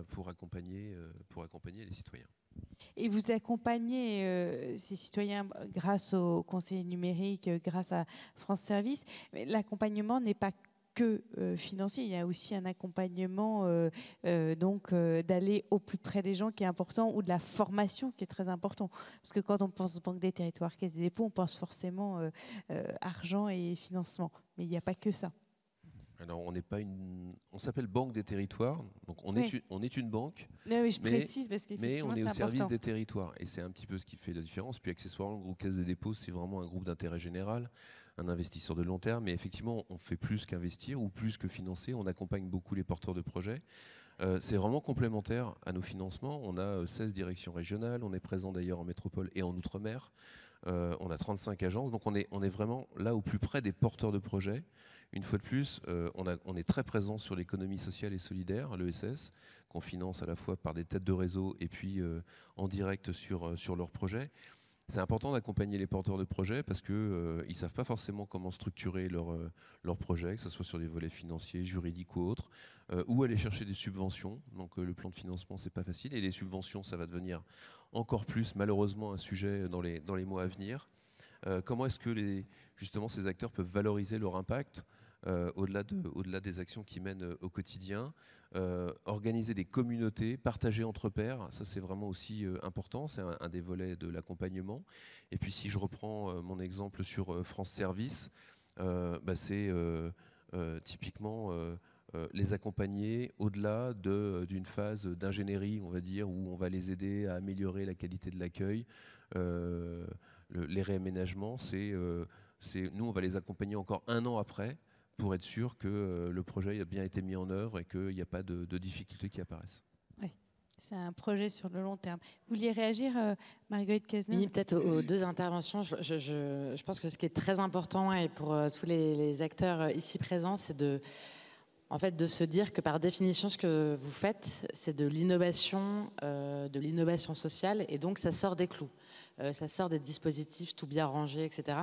pour accompagner les citoyens. Et vous accompagnez ces citoyens grâce aux conseillers numériques, grâce à France Service. Mais l'accompagnement n'est pas que financier, il y a aussi un accompagnement d'aller au plus près des gens qui est important, ou de la formation qui est très important. Parce que quand on pense Banque des Territoires, Caisse des dépôts, on pense forcément argent et financement. Mais il n'y a pas que ça. Alors on s'appelle Banque des Territoires, donc on est une banque, oui, je précise parce mais on est au service des territoires, et c'est un petit peu ce qui fait la différence. Puis accessoirement, le groupe Caisse des dépôts, c'est vraiment un groupe d'intérêt général, un investisseur de long terme, mais effectivement on fait plus qu'investir ou plus que financer, on accompagne beaucoup les porteurs de projets. C'est vraiment complémentaire à nos financements. On a 16 directions régionales, on est présent d'ailleurs en métropole et en outre-mer. On a 35 agences, donc on est vraiment là au plus près des porteurs de projets. Une fois de plus, on est très présent sur l'économie sociale et solidaire, l'ESS, qu'on finance à la fois par des têtes de réseau et puis en direct sur leurs projets. C'est important d'accompagner les porteurs de projets parce qu'ils ne savent pas forcément comment structurer leur projet, que ce soit sur des volets financiers, juridiques ou autres, ou aller chercher des subventions. Donc le plan de financement, c'est pas facile. Et les subventions, ça va devenir encore plus, malheureusement, un sujet dans les mois à venir. Comment est-ce que justement ces acteurs peuvent valoriser leur impact au-delà des actions qu'ils mènent au quotidien, organiser des communautés, partager entre pairs, ça c'est vraiment aussi important, c'est un des volets de l'accompagnement. Et puis si je reprends mon exemple sur France Service, c'est typiquement les accompagner au-delà d'une phase d'ingénierie, on va dire, où on va les aider à améliorer la qualité de l'accueil, les réaménagements, nous on va les accompagner encore 1 an après, pour être sûr que le projet a bien été mis en œuvre et qu'il n'y a pas de difficultés qui apparaissent. Oui, c'est un projet sur le long terme. Vous vouliez réagir, Marguerite Cazeneuve ? Oui, peut-être aux 2 interventions. Je pense que ce qui est très important, et pour tous les acteurs ici présents, c'est de se dire que par définition, ce que vous faites, c'est de l'innovation sociale, et donc ça sort des clous. Ça sort des dispositifs tout bien rangés, etc.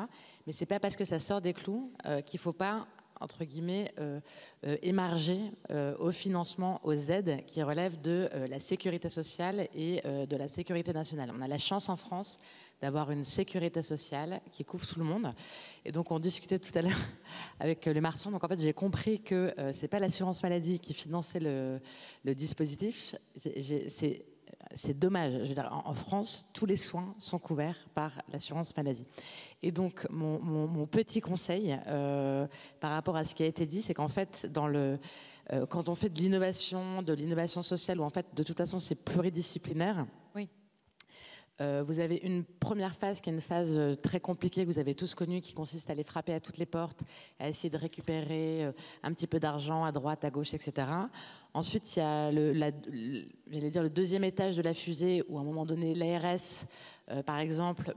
Mais c'est pas parce que ça sort des clous qu'il ne faut pas, entre guillemets, émarger au financement, aux aides qui relèvent de la sécurité sociale et de la sécurité nationale. On a la chance en France d'avoir une sécurité sociale qui couvre tout le monde. Et donc, on discutait tout à l'heure avec le Marsan. Donc, en fait, j'ai compris que c'est pas l'assurance maladie qui finançait le dispositif. C'est dommage. Je veux dire, en France, tous les soins sont couverts par l'assurance maladie. Et donc, mon petit conseil par rapport à ce qui a été dit, c'est qu'en fait, quand on fait de l'innovation sociale, où en fait, de toute façon, c'est pluridisciplinaire. Oui. Vous avez une première phase qui est une phase très compliquée que vous avez tous connue, qui consiste à aller frapper à toutes les portes, à essayer de récupérer un petit peu d'argent à droite, à gauche, etc. Ensuite, il y a le 2e étage de la fusée où à un moment donné, l'ARS, par exemple,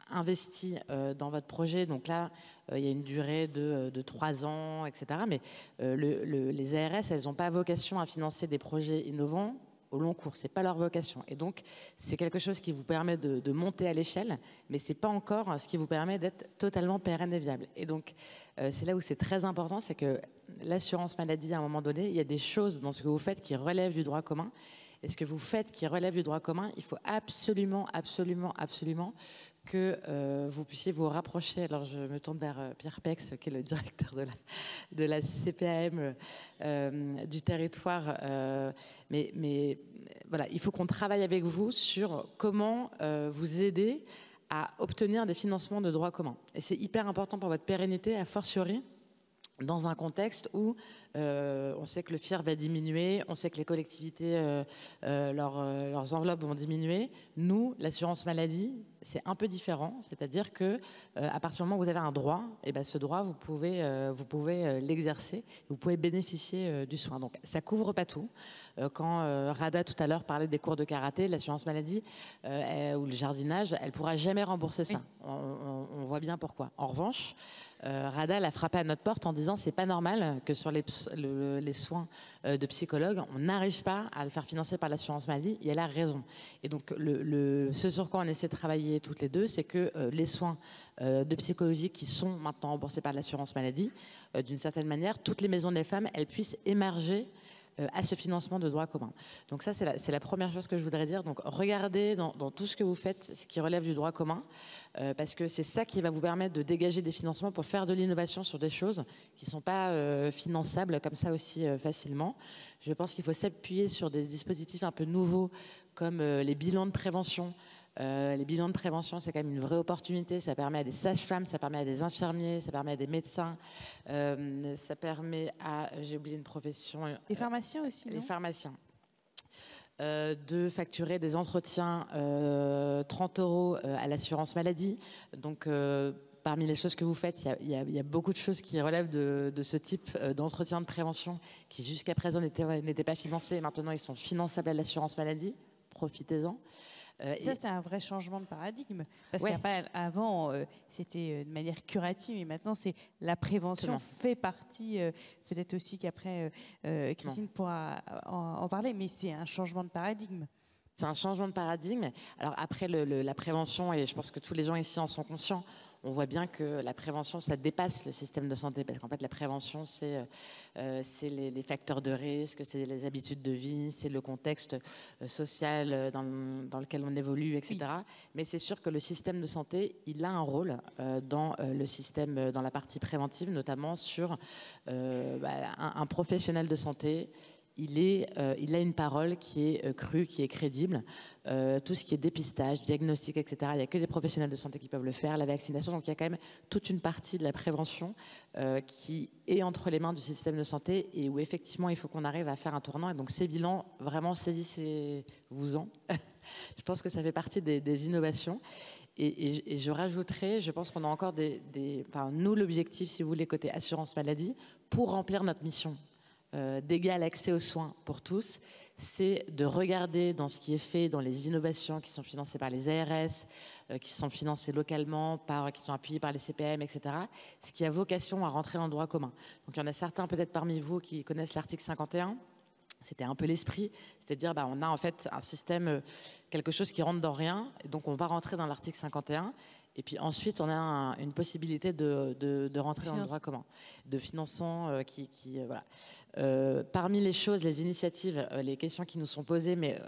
investit dans votre projet. Donc là, il y a une durée de 3 ans, etc. Mais les ARS, elles n'ont pas vocation à financer des projets innovants au long cours, c'est pas leur vocation. Et donc, c'est quelque chose qui vous permet de monter à l'échelle, mais c'est pas encore ce qui vous permet d'être totalement pérenne et viable. Et donc, c'est là où c'est très important, c'est que l'assurance maladie, à un moment donné, il y a des choses dans ce que vous faites qui relèvent du droit commun. Et ce que vous faites qui relève du droit commun, il faut absolument, absolument, absolument que vous puissiez vous rapprocher. Alors je me tourne vers Pierre Pex, qui est le directeur de la CPAM du territoire. Mais voilà, il faut qu'on travaille avec vous sur comment vous aider à obtenir des financements de droit commun. Et c'est hyper important pour votre pérennité, a fortiori, dans un contexte où on sait que le FIR va diminuer, on sait que les collectivités, leurs enveloppes vont diminuer. Nous, l'assurance maladie, c'est un peu différent. C'est-à-dire que à partir du moment où vous avez un droit, et ben ce droit, vous pouvez l'exercer, vous pouvez bénéficier du soin. Donc ça couvre pas tout. Quand Rada tout à l'heure parlait des cours de karaté, l'assurance maladie ou le jardinage, elle pourra jamais rembourser ça. Oui. On voit bien pourquoi. En revanche, Rada l'a frappé à notre porte en disant c'est pas normal que sur les soins de psychologue, on n'arrive pas à le faire financer par l'assurance maladie, et elle a raison. Et donc ce sur quoi on essaie de travailler toutes les deux, c'est que les soins de psychologie qui sont maintenant remboursés par l'assurance maladie, d'une certaine manière, toutes les maisons des femmes, elles puissent émarger à ce financement de droit commun. Donc ça, c'est la première chose que je voudrais dire. Donc regardez dans tout ce que vous faites, ce qui relève du droit commun, parce que c'est ça qui va vous permettre de dégager des financements pour faire de l'innovation sur des choses qui ne sont pas finançables comme ça aussi facilement. Je pense qu'il faut s'appuyer sur des dispositifs un peu nouveaux, comme les bilans de prévention. Les bilans de prévention, c'est quand même une vraie opportunité. Ça permet à des sages-femmes, ça permet à des infirmiers, ça permet à des médecins, ça permet à, j'ai oublié une profession. Les pharmaciens aussi, les pharmaciens. De facturer des entretiens 30 € à l'assurance maladie. Donc, parmi les choses que vous faites, il y a beaucoup de choses qui relèvent de ce type d'entretien de prévention qui, jusqu'à présent, n'étaient pas financés. Maintenant, ils sont finançables à l'assurance maladie. Profitez-en. Ça, c'est un vrai changement de paradigme. Parce Ouais. qu'avant, c'était de manière curative, et maintenant, c'est la prévention Absolument. fait partie, peut-être aussi qu'après, Christine pourra en parler, mais c'est un changement de paradigme. C'est un changement de paradigme. Alors après, la prévention, et je pense que tous les gens ici en sont conscients, on voit bien que la prévention, ça dépasse le système de santé. Parce qu'en fait, la prévention, c'est les facteurs de risque, c'est les habitudes de vie, c'est le contexte social dans lequel on évolue, etc. Oui. Mais c'est sûr que le système de santé, il a un rôle dans le système, dans la partie préventive, notamment sur un professionnel de santé. Il a une parole qui est crue, qui est crédible. Tout ce qui est dépistage, diagnostic, etc., il n'y a que des professionnels de santé qui peuvent le faire, la vaccination. Donc il y a quand même toute une partie de la prévention qui est entre les mains du système de santé et où effectivement il faut qu'on arrive à faire un tournant. Et donc ces bilans, vraiment saisissez-vous-en. Je pense que ça fait partie des innovations. Et je rajouterais, je pense qu'on a encore nous, l'objectif, si vous voulez, côté assurance maladie, pour remplir notre mission d'égal accès aux soins pour tous, c'est de regarder dans ce qui est fait, dans les innovations qui sont financées par les ARS, qui sont financées localement, qui sont appuyées par les CPM, etc., ce qui a vocation à rentrer dans le droit commun. Donc il y en a certains peut-être parmi vous qui connaissent l'article 51. C'était un peu l'esprit, c'est-à-dire on a en fait un système, quelque chose qui rentre dans rien, et donc on va rentrer dans l'article 51. Et puis ensuite, on a une possibilité de rentrer dans le droit commun, de financement voilà. Parmi les choses, les initiatives, les questions qui nous sont posées, mais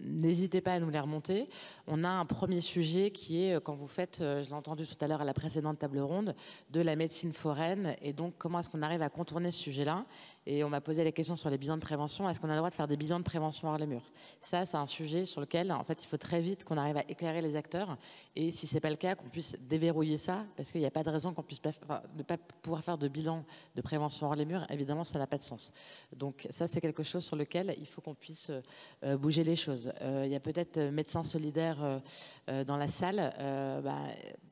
n'hésitez pas à nous les remonter. On a un premier sujet qui est, quand vous faites, je l'ai entendu tout à l'heure à la précédente table ronde, de la médecine foraine, et donc comment est-ce qu'on arrive à contourner ce sujet-là. Et on m'a posé la question sur les bilans de prévention. Est-ce qu'on a le droit de faire des bilans de prévention hors les murs? Ça, c'est un sujet sur lequel, en fait, il faut très vite qu'on arrive à éclairer les acteurs. Et si c'est pas le cas, qu'on puisse déverrouiller ça, parce qu'il n'y a pas de raison qu'on puisse ne pas pouvoir faire de bilan de prévention hors les murs. Évidemment, ça n'a pas de sens. Donc ça, c'est quelque chose sur lequel il faut qu'on puisse bouger les choses. Il y a peut-être médecins solidaires dans la salle.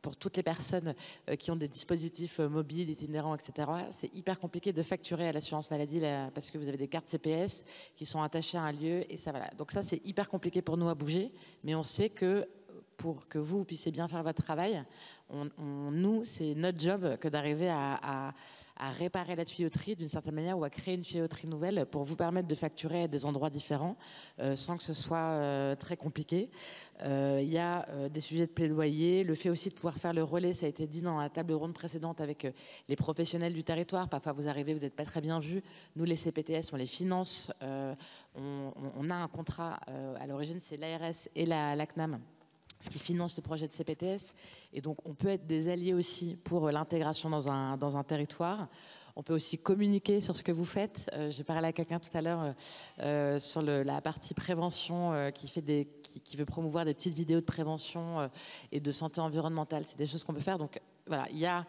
Pour toutes les personnes qui ont des dispositifs mobiles, itinérants, etc., c'est hyper compliqué de facturer à l'assurance maladie parce que vous avez des cartes CPS qui sont attachées à un lieu. Et ça, voilà. Donc ça, c'est hyper compliqué pour nous à bouger. Mais on sait que pour que vous puissiez bien faire votre travail, nous, c'est notre job que d'arriver à réparer la tuyauterie d'une certaine manière ou à créer une tuyauterie nouvelle pour vous permettre de facturer à des endroits différents sans que ce soit très compliqué. Il y a des sujets de plaidoyer, le fait aussi de pouvoir faire le relais, ça a été dit dans la table ronde précédente avec les professionnels du territoire. Parfois vous arrivez, vous n'êtes pas très bien vus. Nous, les CPTS, on les finance. On a un contrat, à l'origine c'est l'ARS et la CNAM qui finance le projet de CPTS. Et donc, on peut être des alliés aussi pour l'intégration dans un territoire. On peut aussi communiquer sur ce que vous faites. J'ai parlé à quelqu'un tout à l'heure sur la partie prévention qui veut promouvoir des petites vidéos de prévention et de santé environnementale. C'est des choses qu'on peut faire. Donc, voilà, il y a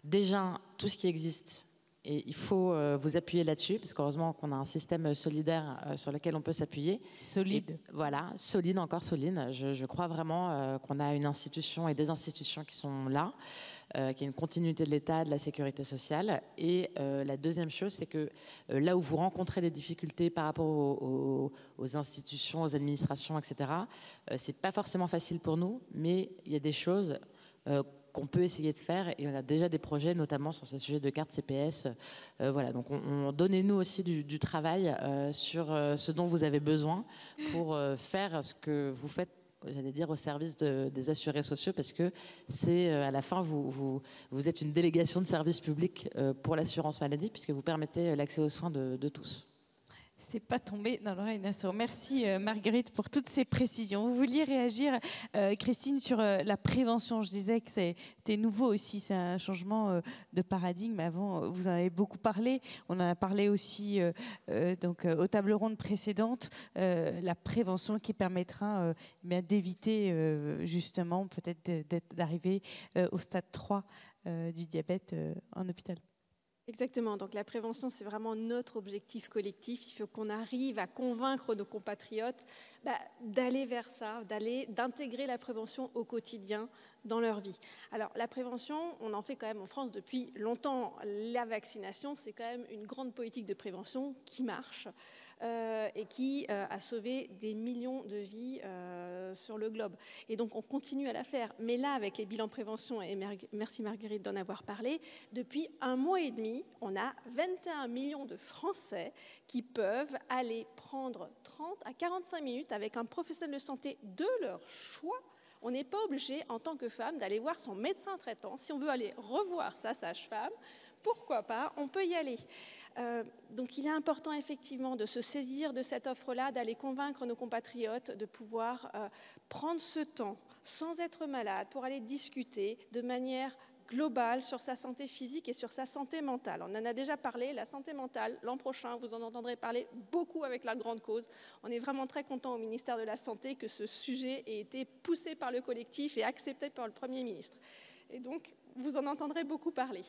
déjà tout ce qui existe. Et il faut vous appuyer là-dessus, parce qu'heureusement qu'on a un système solidaire sur lequel on peut s'appuyer. Solide. Et voilà, solide, encore solide. Je crois vraiment qu'on a une institution et des institutions qui sont là, qu'il y a une continuité de l'État, de la sécurité sociale. Et la deuxième chose, c'est que là où vous rencontrez des difficultés par rapport aux institutions, aux administrations, etc., c'est pas forcément facile pour nous, mais il y a des choses qu'on peut essayer de faire, et on a déjà des projets, notamment sur ce sujet de carte CPS. Voilà, donc donnez-nous aussi du travail sur ce dont vous avez besoin pour faire ce que vous faites, j'allais dire, au service des assurés sociaux, parce que c'est à la fin, vous êtes une délégation de service public pour l'assurance maladie, puisque vous permettez l'accès aux soins de tous. C'est pas tombé dans l'oreille d'un sourd. Merci Marguerite pour toutes ces précisions. Vous vouliez réagir, Christine, sur la prévention. Je disais que c'était nouveau aussi, c'est un changement de paradigme. Avant, vous en avez beaucoup parlé. On en a parlé aussi donc, aux tables rondes précédentes. La prévention qui permettra d'éviter justement peut-être d'arriver au stade 3 du diabète en hôpital. Exactement, donc la prévention, c'est vraiment notre objectif collectif. Il faut qu'on arrive à convaincre nos compatriotes d'aller vers ça, d'intégrer la prévention au quotidien dans leur vie. Alors la prévention, on en fait quand même en France depuis longtemps. La vaccination, c'est quand même une grande politique de prévention qui marche. et qui a sauvé des millions de vies sur le globe. Et donc on continue à la faire. Mais là, avec les bilans prévention, et merci Marguerite d'en avoir parlé, depuis 1 mois et demi, on a 21 millions de Français qui peuvent aller prendre 30 à 45 minutes avec un professionnel de santé de leur choix. On n'est pas obligé, en tant que femme, d'aller voir son médecin traitant. Si on veut aller revoir sa sage-femme, pourquoi pas, on peut y aller. Donc il est important effectivement de se saisir de cette offre-là, d'aller convaincre nos compatriotes de pouvoir prendre ce temps sans être malade pour aller discuter de manière globale sur sa santé physique et sur sa santé mentale. On en a déjà parlé, la santé mentale, l'an prochain, vous en entendrez parler beaucoup avec la grande cause. On est vraiment très content au ministère de la Santé que ce sujet ait été poussé par le collectif et accepté par le Premier ministre. Et donc, vous en entendrez beaucoup parler.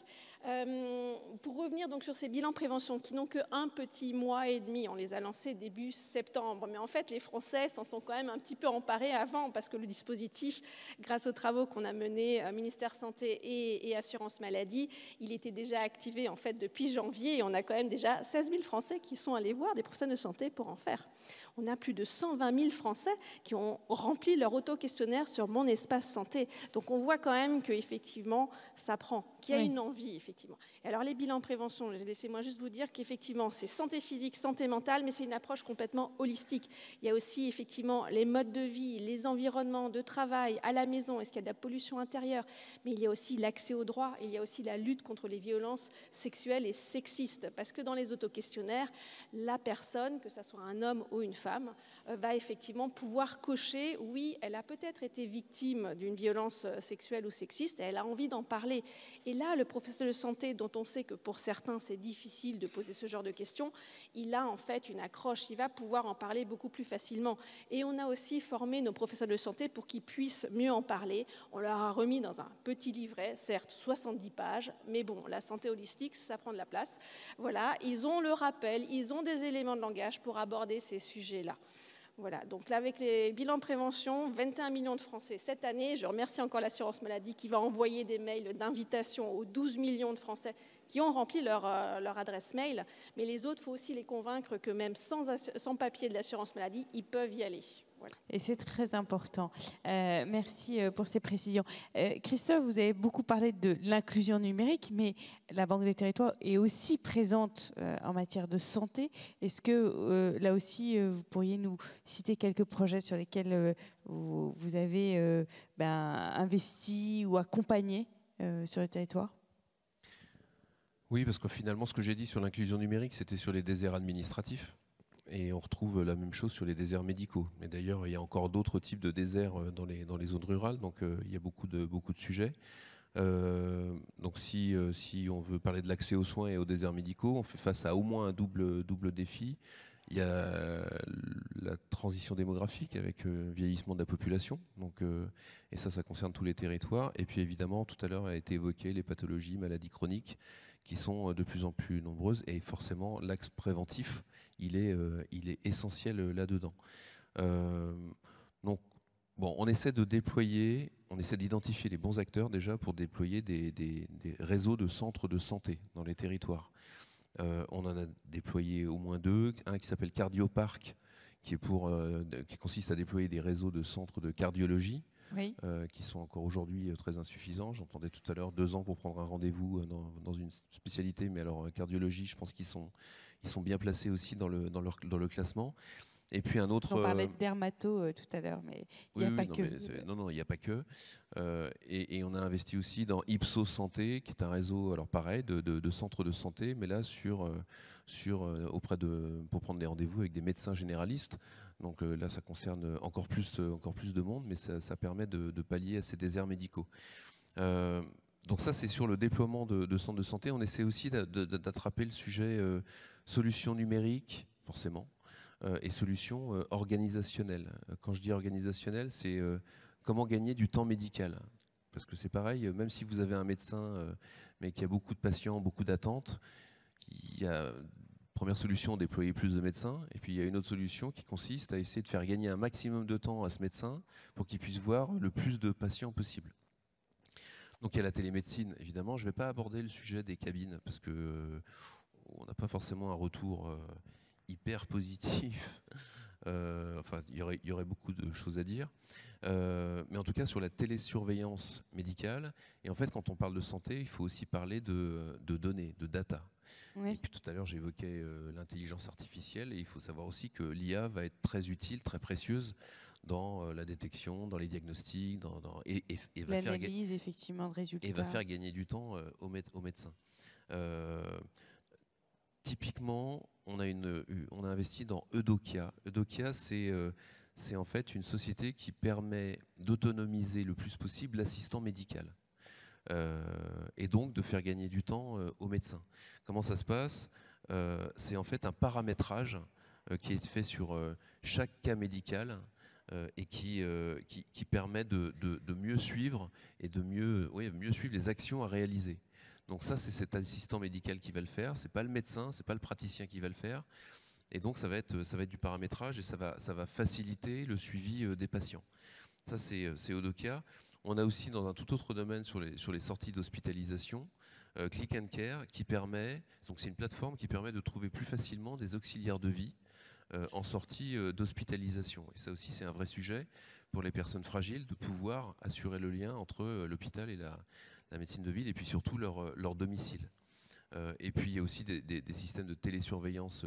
Pour revenir donc sur ces bilans prévention qui n'ont qu'un petit mois et demi, on les a lancés début septembre, mais en fait les Français s'en sont quand même un petit peu emparés avant parce que le dispositif, grâce aux travaux qu'on a menés, ministère Santé et Assurance Maladie, il était déjà activé en fait depuis janvier et on a quand même déjà 16 000 Français qui sont allés voir des professionnels de santé pour en faire. On a plus de 120 000 Français qui ont rempli leur auto-questionnaire sur Mon Espace Santé. Donc on voit quand même qu'effectivement, ça prend, qu'il y a une envie, effectivement. Et alors les bilans prévention, laissez-moi juste vous dire qu'effectivement, c'est santé physique, santé mentale, mais c'est une approche complètement holistique. Il y a aussi effectivement les modes de vie, les environnements de travail, à la maison, est-ce qu'il y a de la pollution intérieure, mais il y a aussi l'accès aux droits, il y a aussi la lutte contre les violences sexuelles et sexistes. Parce que dans les auto-questionnaires, la personne, que ce soit un homme ou une femme, va effectivement pouvoir cocher, oui, elle a peut-être été victime d'une violence sexuelle ou sexiste, et elle a envie d'en parler. Et là, le professionnel de santé, dont on sait que pour certains c'est difficile de poser ce genre de questions, il a en fait une accroche, il va pouvoir en parler beaucoup plus facilement. Et on a aussi formé nos professionnels de santé pour qu'ils puissent mieux en parler. On leur a remis dans un petit livret, certes 70 pages, mais bon, la santé holistique, ça prend de la place. Voilà, ils ont le rappel, ils ont des éléments de langage pour aborder ces sujets-là. Voilà, donc là avec les bilans prévention, 21 millions de Français cette année. Je remercie encore l'assurance maladie qui va envoyer des mails d'invitation aux 12 millions de Français qui ont rempli leur adresse mail. Mais les autres, il faut aussi les convaincre que même sans papier de l'assurance maladie, ils peuvent y aller. Voilà. Et c'est très important. Merci pour ces précisions. Christophe, vous avez beaucoup parlé de l'inclusion numérique, mais la Banque des territoires est aussi présente en matière de santé. Est-ce que là aussi, vous pourriez nous citer quelques projets sur lesquels vous avez investi ou accompagné sur le territoire ? Oui, parce que finalement, ce que j'ai dit sur l'inclusion numérique, c'était sur les déserts administratifs. Et on retrouve la même chose sur les déserts médicaux. Mais d'ailleurs, il y a encore d'autres types de déserts dans les zones rurales, donc il y a beaucoup de sujets. Donc si on veut parler de l'accès aux soins et aux déserts médicaux, on fait face à au moins un double défi. Il y a la transition démographique avec le vieillissement de la population, donc, et ça concerne tous les territoires. Et puis évidemment, tout à l'heure a été évoqué les pathologies, maladies chroniques, qui sont de plus en plus nombreuses. Et forcément, l'axe préventif, il est essentiel là-dedans. Donc, bon, on essaie d'identifier les bons acteurs déjà pour déployer des réseaux de centres de santé dans les territoires. On en a déployé au moins 2, un qui s'appelle Cardioparc, qui consiste à déployer des réseaux de centres de cardiologie, oui. Qui sont encore aujourd'hui très insuffisants. J'entendais tout à l'heure 2 ans pour prendre un rendez-vous dans une spécialité, mais alors cardiologie, je pense qu'ils sont bien placés aussi dans le classement. Et puis un autre. On parlait de dermato tout à l'heure, mais il n'y a pas que. Non, il n'y a pas que. Et on a investi aussi dans Ipsos Santé, qui est un réseau, alors pareil, de centres de santé, mais là pour prendre des rendez-vous avec des médecins généralistes. Donc là, ça concerne encore plus de monde, mais ça permet de pallier à ces déserts médicaux. Donc ça, c'est sur le déploiement de centres de santé. On essaie aussi d'attraper le sujet solutions numériques, forcément. Et solutions organisationnelles. Quand je dis organisationnelles, c'est comment gagner du temps médical. Parce que c'est pareil, même si vous avez un médecin, mais qui a beaucoup de patients, beaucoup d'attentes, il y a première solution, déployer plus de médecins. Et puis il y a une autre solution qui consiste à essayer de faire gagner un maximum de temps à ce médecin pour qu'il puisse voir le plus de patients possible. Donc il y a la télémédecine, évidemment. Je ne vais pas aborder le sujet des cabines parce qu'on n'a pas forcément un retour hyper positif. Enfin, il y aurait beaucoup de choses à dire. Mais en tout cas, sur la télésurveillance médicale, et en fait, quand on parle de santé, il faut aussi parler de données, de data. Oui. Et puis tout à l'heure, j'évoquais l'intelligence artificielle, et il faut savoir aussi que l'IA va être très utile, très précieuse dans la détection, dans les diagnostics, et va l'analyse effectivement de résultats. Et va faire gagner du temps aux médecins. Typiquement, on a investi dans Eudokia. Eudokia, c'est en fait une société qui permet d'autonomiser le plus possible l'assistant médical. Et donc de faire gagner du temps aux médecins. Comment ça se passe? C'est en fait un paramétrage qui est fait sur chaque cas médical et qui permet de mieux suivre et de mieux suivre les actions à réaliser. Donc ça, c'est cet assistant médical qui va le faire. C'est pas le médecin, c'est pas le praticien qui va le faire. Et donc ça va être du paramétrage et ça va faciliter le suivi des patients. Ça, c'est Eudokia. On a aussi dans un tout autre domaine sur les sorties d'hospitalisation, Click and Care, qui permet, donc c'est une plateforme qui permet de trouver plus facilement des auxiliaires de vie en sortie d'hospitalisation. Et ça aussi, c'est un vrai sujet pour les personnes fragiles de pouvoir assurer le lien entre l'hôpital et la médecine de ville et puis surtout leur domicile. Et puis il y a aussi des systèmes de télésurveillance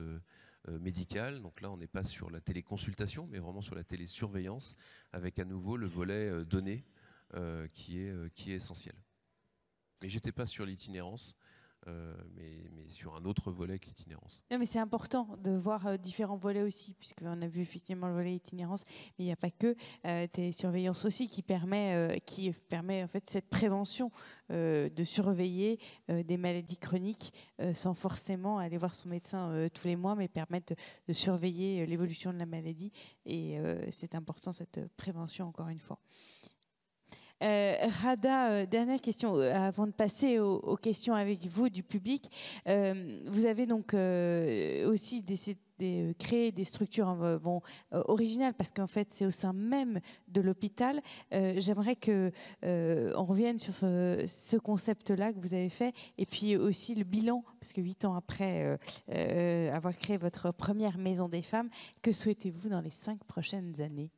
médicale. Donc là, on n'est pas sur la téléconsultation, mais vraiment sur la télésurveillance, avec à nouveau le volet données qui est essentiel. Mais j'étais pas sur l'itinérance, mais sur un autre volet que l'itinérance. Non, mais c'est important de voir différents volets aussi, puisqu'on a vu effectivement le volet itinérance, mais il n'y a pas que télésurveillance aussi qui permet en fait cette prévention de surveiller des maladies chroniques sans forcément aller voir son médecin tous les mois, mais permettre de surveiller l'évolution de la maladie. Et c'est important cette prévention, encore une fois. Rada, dernière question avant de passer aux questions avec vous du public. Vous avez donc aussi créé des structures originales parce qu'en fait c'est au sein même de l'hôpital. J'aimerais que on revienne sur ce concept-là que vous avez fait et puis aussi le bilan, parce que 8 ans après avoir créé votre première maison des femmes, que souhaitez-vous dans les 5 prochaines années?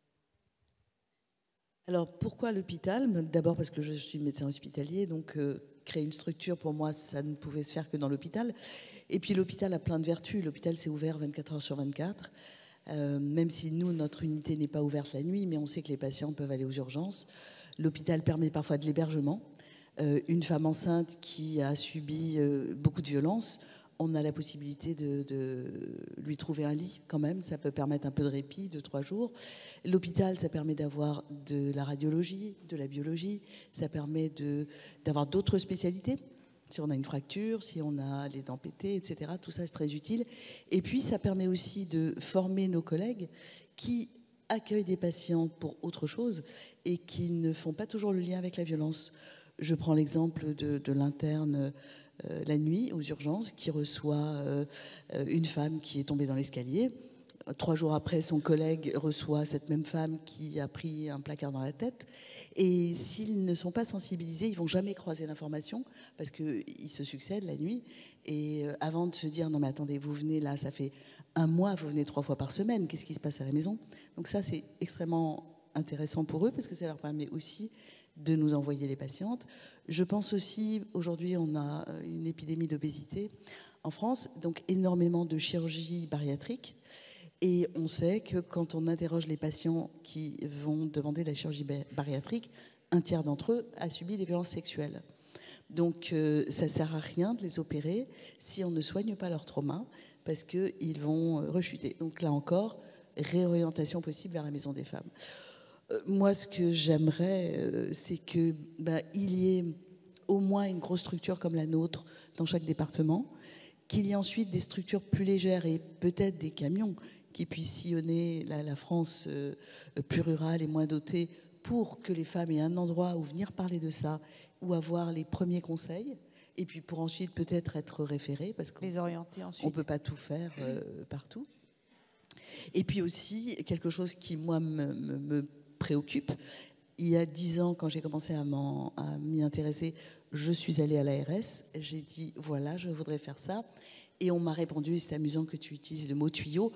Alors, pourquoi l'hôpital? D'abord parce que je suis médecin hospitalier, donc créer une structure, pour moi, ça ne pouvait se faire que dans l'hôpital. Et puis, l'hôpital a plein de vertus. L'hôpital, c'est ouvert 24 heures sur 24. Même si nous, notre unité n'est pas ouverte la nuit, mais on sait que les patients peuvent aller aux urgences. L'hôpital permet parfois de l'hébergement. Une femme enceinte qui a subi beaucoup de violences, on a la possibilité de lui trouver un lit quand même. Ça peut permettre un peu de répit, 2-3 jours. L'hôpital, ça permet d'avoir de la radiologie, de la biologie. Ça permet d'avoir d'autres spécialités. Si on a une fracture, si on a les dents pétées, etc. Tout ça, c'est très utile. Et puis, ça permet aussi de former nos collègues qui accueillent des patients pour autre chose et qui ne font pas toujours le lien avec la violence. Je prends l'exemple de l'interne la nuit aux urgences qui reçoit une femme qui est tombée dans l'escalier. 3 jours après, son collègue reçoit cette même femme qui a pris un placard dans la tête. Et s'ils ne sont pas sensibilisés, ils ne vont jamais croiser l'information parce qu'ils se succèdent la nuit. Et avant de se dire, non mais attendez, vous venez là, ça fait 1 mois, vous venez 3 fois par semaine, qu'est-ce qui se passe à la maison? Donc ça, c'est extrêmement intéressant pour eux parce que ça leur permet aussi de nous envoyer les patientes. Je pense aussi, aujourd'hui, on a une épidémie d'obésité en France, donc énormément de chirurgie bariatrique. Et on sait que quand on interroge les patients qui vont demander la chirurgie bariatrique, 1/3 d'entre eux a subi des violences sexuelles. Donc ça ne sert à rien de les opérer si on ne soigne pas leur trauma, parce qu'ils vont rechuter. Donc là encore, réorientation possible vers la maison des femmes. Moi, ce que j'aimerais, c'est qu'il y ait au moins une grosse structure comme la nôtre dans chaque département, qu'il y ait ensuite des structures plus légères et peut-être des camions qui puissent sillonner la France plus rurale et moins dotée pour que les femmes aient un endroit où venir parler de ça, où avoir les premiers conseils, et puis pour ensuite peut-être être référées, parce qu'on ne peut pas tout faire partout. Et puis aussi, quelque chose qui, moi, me préoccupe. Il y a 10 ans, quand j'ai commencé à m'y intéresser, je suis allée à l'ARS. J'ai dit, voilà, je voudrais faire ça. Et on m'a répondu, et c'est amusant que tu utilises le mot tuyau,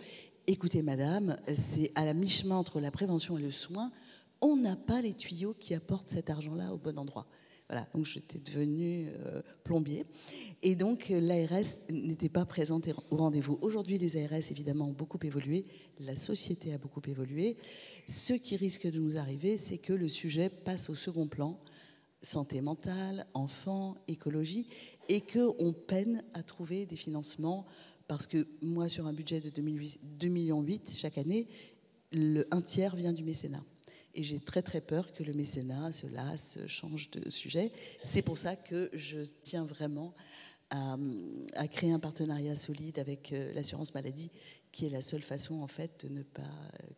écoutez madame, c'est à la mi-chemin entre la prévention et le soin, on n'a pas les tuyaux qui apportent cet argent-là au bon endroit. Voilà, donc j'étais devenue plombier. Et donc l'ARS n'était pas présente au rendez-vous. Aujourd'hui, les ARS, évidemment, ont beaucoup évolué. La société a beaucoup évolué. Ce qui risque de nous arriver, c'est que le sujet passe au second plan. Santé mentale, enfants, écologie, et qu'on peine à trouver des financements. Parce que moi, sur un budget de 2,8 millions chaque année, un tiers vient du mécénat. Et j'ai très très peur que le mécénat se lasse, change de sujet. C'est pour ça que je tiens vraiment à créer un partenariat solide avec l'assurance maladie, qui est la seule façon en fait de ne pas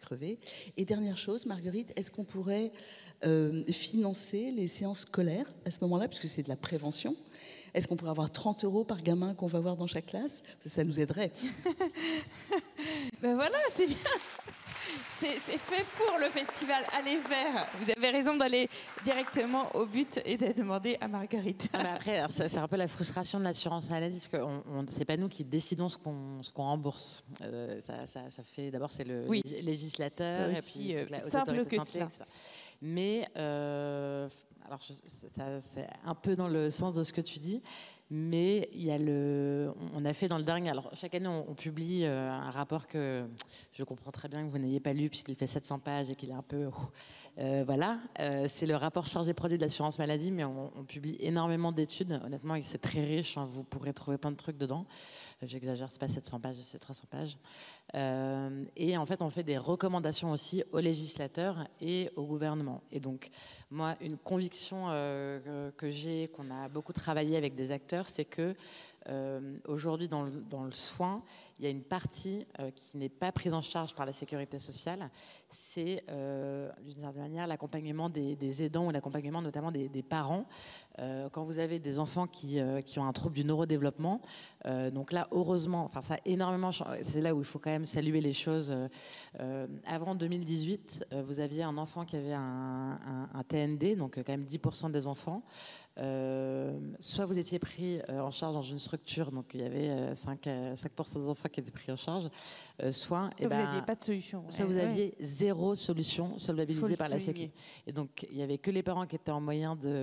crever. Et dernière chose, Marguerite, est-ce qu'on pourrait financer les séances scolaires à ce moment-là, puisque c'est de la prévention? Est-ce qu'on pourrait avoir 30 € par gamin qu'on va voir dans chaque classe? Ça nous aiderait. Ben voilà, c'est bien. C'est fait pour le festival Aller Vers. Vous avez raison d'aller directement au but et de demander à Marguerite. Ah bah après, c'est un peu la frustration de l'assurance maladie, parce que c'est pas nous qui décidons ce qu'on rembourse. Ça fait d'abord c'est le législateur et puis simple que cela. Etc. Mais alors c'est un peu dans le sens de ce que tu dis. Mais il y a on a fait dans le dernier. Alors chaque année, on publie un rapport que je comprends très bien que vous n'ayez pas lu puisqu'il fait 700 pages et qu'il est un peu voilà. C'est le rapport chargé produit de l'assurance maladie, mais on publie énormément d'études. Honnêtement, c'est très riche. Hein, vous pourrez trouver plein de trucs dedans. J'exagère, c'est pas 700 pages, c'est 300 pages. Et en fait, on fait des recommandations aussi aux législateurs et au gouvernement. Et donc, moi, une conviction que j'ai, qu'on a beaucoup travaillé avec des acteurs, c'est que aujourd'hui, dans le soin, il y a une partie qui n'est pas prise en charge par la sécurité sociale. C'est, d'une certaine manière, l'accompagnement des aidants ou l'accompagnement notamment des parents. Quand vous avez des enfants qui ont un trouble du neurodéveloppement, donc là, heureusement, enfin, ça a énormément changé. C'est là où il faut quand même saluer les choses. Avant 2018, vous aviez un enfant qui avait un TND, donc quand même 10% des enfants. Soit vous étiez pris en charge dans une structure, donc il y avait 5% des enfants qui étaient pris en charge, soit vous n'aviez pas de solution. Soit vous aviez zéro solution solvabilisée par la Sécu. Et donc il n'y avait que les parents qui étaient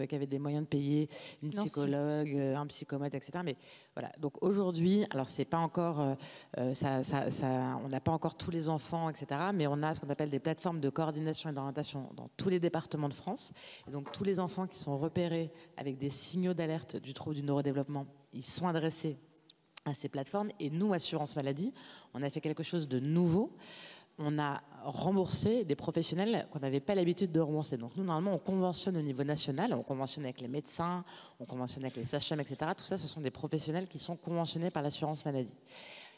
qui avaient des moyens de payer une psychologue, un psychomètre, etc. Mais voilà. Donc aujourd'hui, alors c'est pas encore, on n'a pas encore tous les enfants, etc. Mais on a ce qu'on appelle des plateformes de coordination et d'orientation dans tous les départements de France. Et donc tous les enfants qui sont repérés avec des signaux d'alerte du trouble du neurodéveloppement, ils sont adressés à ces plateformes. Et nous, Assurance Maladie, on a fait quelque chose de nouveau. On a remboursé des professionnels qu'on n'avait pas l'habitude de rembourser. Donc nous, normalement, on conventionne au niveau national, on conventionne avec les médecins, on conventionne avec les sages-femmes, etc. Tout ça, ce sont des professionnels qui sont conventionnés par l'assurance maladie.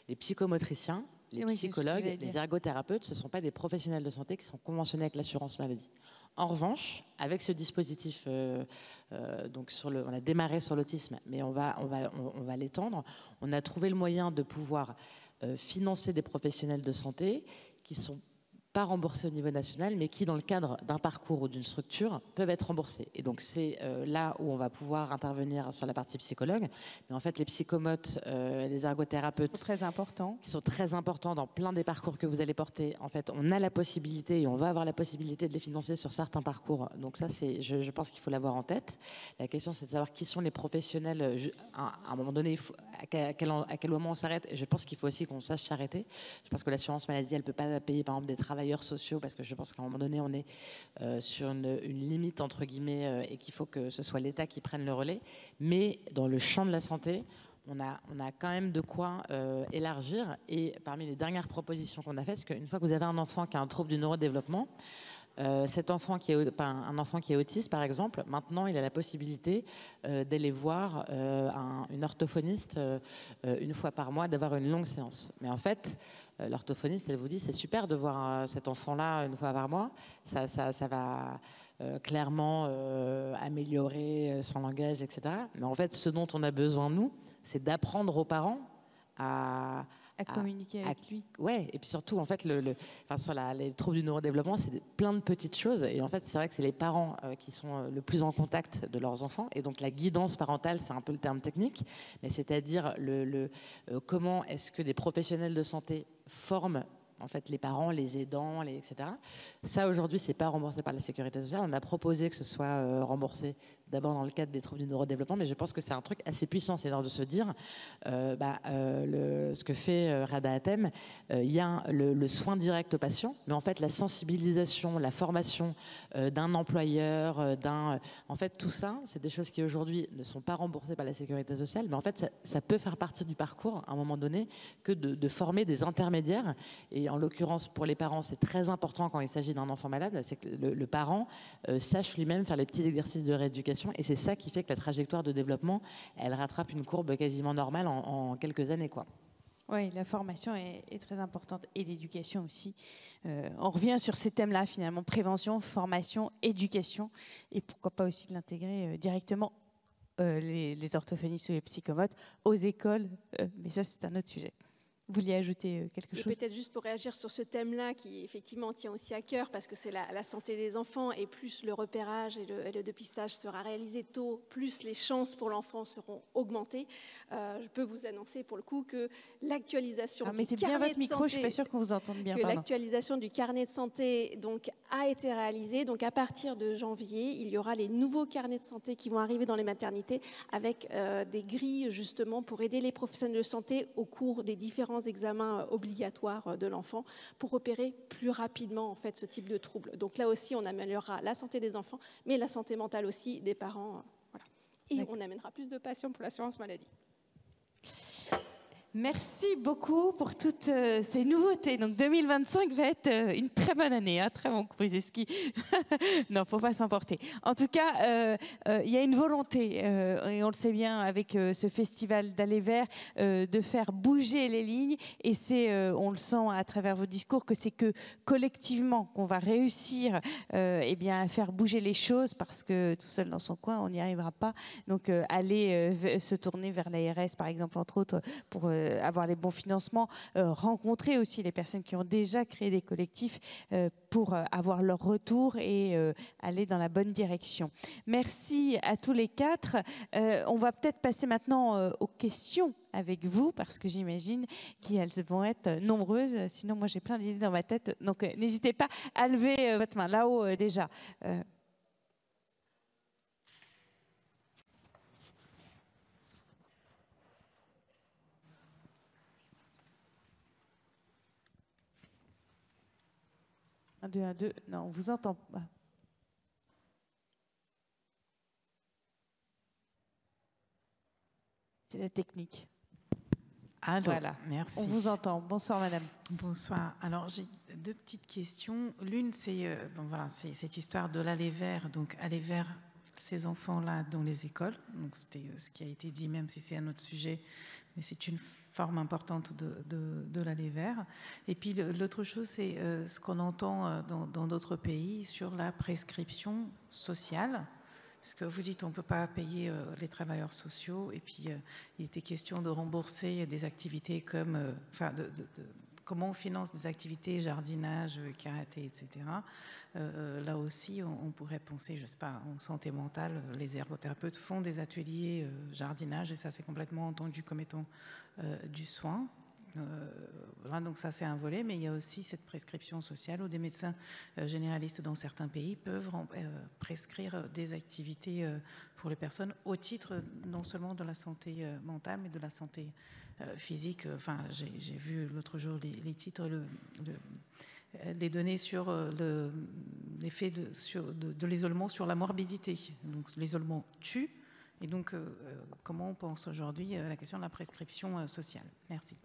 Les psychomotriciens, les psychologues, les ergothérapeutes, ce ne sont pas des professionnels de santé qui sont conventionnés avec l'assurance maladie. En revanche, avec ce dispositif, donc on a démarré sur l'autisme, mais on va l'étendre. On a trouvé le moyen de pouvoir financer des professionnels de santé qui sont pas remboursés au niveau national, mais qui, dans le cadre d'un parcours ou d'une structure, peuvent être remboursés. Et donc, c'est là où on va pouvoir intervenir sur la partie psychologue. Mais en fait, les psychomotes, les ergothérapeutes... Très important. Qui sont très importants dans plein des parcours que vous allez porter. En fait, on a la possibilité, et on va avoir la possibilité de les financer sur certains parcours. Donc ça, je pense qu'il faut l'avoir en tête. La question, c'est de savoir qui sont les professionnels. À un moment donné, à quel moment on s'arrête. Et je pense qu'il faut aussi qu'on sache s'arrêter. Je pense que l'assurance maladie, elle ne peut pas payer, par exemple, des travailleurs sociaux, parce que je pense qu'à un moment donné, on est sur une limite, entre guillemets, et qu'il faut que ce soit l'État qui prenne le relais. Mais dans le champ de la santé, on a quand même de quoi élargir. Et parmi les dernières propositions qu'on a faites, c'est qu'une fois que vous avez un enfant qui a un trouble du neurodéveloppement, cet enfant un enfant qui est autiste, par exemple, maintenant, il a la possibilité d'aller voir une orthophoniste une fois par mois, d'avoir une longue séance. Mais en fait, l'orthophoniste, elle vous dit, c'est super de voir cet enfant-là une fois par mois. Ça va clairement améliorer son langage, etc. Mais en fait, ce dont on a besoin, nous, c'est d'apprendre aux parents à à communiquer avec lui. Ouais, et puis surtout, en fait, sur les troubles du neurodéveloppement, c'est plein de petites choses. Et en fait, c'est vrai que c'est les parents qui sont le plus en contact de leurs enfants. Et donc, la guidance parentale, c'est un peu le terme technique, mais c'est-à-dire comment est-ce que des professionnels de santé forment en fait les parents, les aidants, etc. Ça, aujourd'hui, c'est pas remboursé par la sécurité sociale. On a proposé que ce soit remboursé d'abord dans le cadre des troubles du neurodéveloppement, mais je pense que c'est un truc assez puissant, c'est de se dire, ce que fait Rada Hatem, il y a le soin direct au patient, mais en fait la sensibilisation, la formation d'un employeur, en fait tout ça, c'est des choses qui aujourd'hui ne sont pas remboursées par la sécurité sociale, mais en fait ça peut faire partie du parcours à un moment donné que de former des intermédiaires, et en l'occurrence pour les parents, c'est très important quand il s'agit d'un enfant malade, c'est que le parent sache lui-même faire les petits exercices de rééducation. Et c'est ça qui fait que la trajectoire de développement, elle rattrape une courbe quasiment normale en quelques années, quoi. Oui, la formation est très importante et l'éducation aussi. On revient sur ces thèmes-là finalement, prévention, formation, éducation, et pourquoi pas aussi de l'intégrer directement, les orthophonistes ou les psychomotes, aux écoles, mais ça c'est un autre sujet. Vous vouliez ajouter quelque chose ? Peut-être juste pour réagir sur ce thème-là, qui effectivement tient aussi à cœur, parce que c'est la santé des enfants, et plus le repérage et le dépistage sera réalisé tôt, plus les chances pour l'enfant seront augmentées. Je peux vous annoncer pour le coup que l'actualisation du carnet de santé, je suis pas sûre qu'on vous entende bien. L'actualisation du carnet de santé donc a été réalisée. Donc à partir de janvier, il y aura les nouveaux carnets de santé qui vont arriver dans les maternités, avec des grilles justement pour aider les professionnels de santé au cours des différents examens obligatoires de l'enfant pour repérer plus rapidement en fait ce type de trouble. Donc là aussi, on améliorera la santé des enfants, mais la santé mentale aussi des parents. Voilà. Et on amènera plus de patients pour l'assurance maladie. Merci beaucoup pour toutes ces nouveautés. Donc 2025 va être une très bonne année, hein, très bon Kruiseski. Non, faut pas s'emporter. En tout cas, il y a une volonté, et on le sait bien avec ce festival d'Aller Vers, de faire bouger les lignes. Et on le sent à travers vos discours, que c'est que collectivement qu'on va réussir à faire bouger les choses, parce que tout seul dans son coin, on n'y arrivera pas. Donc aller se tourner vers l'ARS, par exemple, entre autres, pour avoir les bons financements, rencontrer aussi les personnes qui ont déjà créé des collectifs pour avoir leur retour et aller dans la bonne direction. Merci à tous les quatre. On va peut-être passer maintenant aux questions avec vous, parce que j'imagine qu'elles vont être nombreuses. Sinon, moi, j'ai plein d'idées dans ma tête. Donc, n'hésitez pas à lever votre main. Là-haut, déjà. 1, 2, 1, 2. Non, on vous entend pas. C'est la technique. Alors, voilà. Merci. On vous entend. Bonsoir, madame. Bonsoir. Alors, j'ai deux petites questions. L'une, c'est c'est cette histoire de l'Aller Vers. Donc, aller vers ces enfants-là dans les écoles. Donc, c'était ce qui a été dit, même si c'est un autre sujet, mais c'est une forme importante de l'Aller Vers. Et puis, l'autre chose, c'est ce qu'on entend dans d'autres pays sur la prescription sociale. Parce que vous dites on ne peut pas payer les travailleurs sociaux, et puis il était question de rembourser des activités comme, comment on finance des activités, jardinage, karaté, etc. Là aussi, on pourrait penser, je ne sais pas, en santé mentale, les ergothérapeutes font des ateliers jardinage, et ça c'est complètement entendu comme étant du soin. Voilà, donc ça c'est un volet, mais il y a aussi cette prescription sociale où des médecins généralistes dans certains pays peuvent prescrire des activités pour les personnes au titre non seulement de la santé mentale, mais de la santé physique. Enfin, j'ai vu l'autre jour les titres, les données sur l'effet de l'isolement sur la morbidité. Donc l'isolement tue, et donc comment on pense aujourd'hui à la question de la prescription sociale. Merci.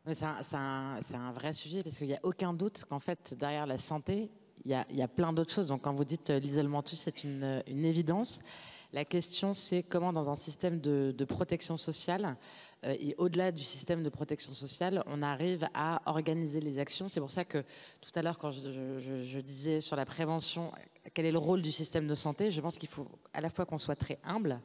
C'est un vrai sujet, parce qu'il n'y a aucun doute qu'en fait, derrière la santé, il y a plein d'autres choses. Donc quand vous dites l'isolement tue, c'est une évidence. La question, c'est comment, dans un système de protection sociale, et au-delà du système de protection sociale, on arrive à organiser les actions. C'est pour ça que tout à l'heure, quand je disais sur la prévention, quel est le rôle du système de santé, je pense qu'il faut à la fois qu'on soit très humble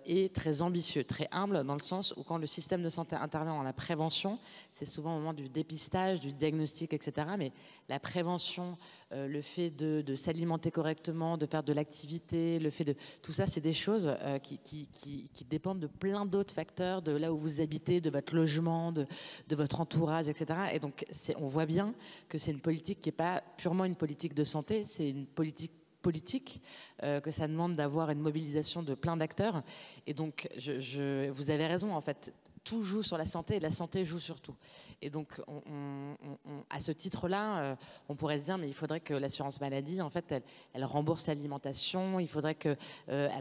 et très ambitieux. Très humble dans le sens où quand le système de santé intervient dans la prévention, c'est souvent au moment du dépistage, du diagnostic, etc. Mais la prévention, le fait de s'alimenter correctement, de faire de l'activité, le fait de... Tout ça, c'est des choses qui dépendent de plein d'autres facteurs, de là où vous habitez, de votre logement, de votre entourage, etc. Et donc, on voit bien que c'est une politique qui n'est pas purement une politique de santé, c'est une politique, que ça demande d'avoir une mobilisation de plein d'acteurs. Et donc, vous avez raison, en fait, tout joue sur la santé et la santé joue sur tout. Et donc, à ce titre-là, on pourrait se dire, mais il faudrait que l'assurance maladie, en fait, elle rembourse l'alimentation, il faudrait qu'elle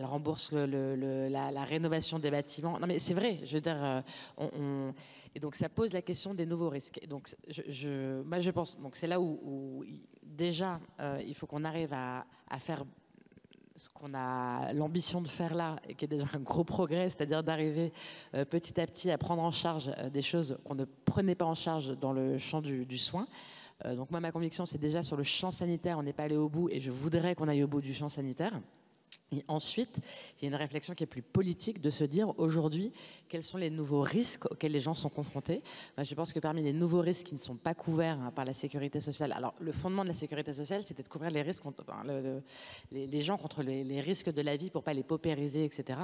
rembourse la rénovation des bâtiments. Non, mais c'est vrai, je veux dire, et donc, ça pose la question des nouveaux risques. Et donc, moi, je pense, donc c'est là où déjà, il faut qu'on arrive à faire ce qu'on a l'ambition de faire là, et qui est déjà un gros progrès, c'est-à-dire d'arriver petit à petit à prendre en charge des choses qu'on ne prenait pas en charge dans le champ du soin. Donc moi, ma conviction, c'est déjà sur le champ sanitaire, on n'est pas allé au bout, et je voudrais qu'on aille au bout du champ sanitaire. Et ensuite, il y a une réflexion qui est plus politique de se dire aujourd'hui quels sont les nouveaux risques auxquels les gens sont confrontés. Moi, je pense que parmi les nouveaux risques qui ne sont pas couverts par la sécurité sociale, alors le fondement de la sécurité sociale, c'était de couvrir les risques, les gens contre les risques de la vie pour pas les paupériser, etc.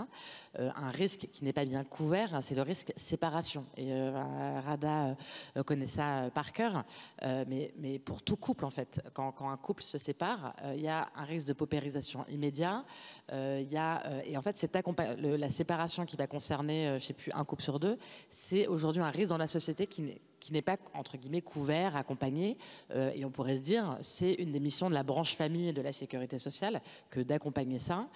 Un risque qui n'est pas bien couvert, c'est le risque séparation. Et Rada connaît ça par cœur, mais pour tout couple en fait, quand un couple se sépare, il y a un risque de paupérisation immédiat. Et en fait, la séparation qui va concerner, je ne sais plus, un couple sur deux, c'est aujourd'hui un risque dans la société qui n'est pas, entre guillemets, couvert, accompagné. Et on pourrait se dire, c'est une des missions de la branche famille et de la sécurité sociale que d'accompagner ça.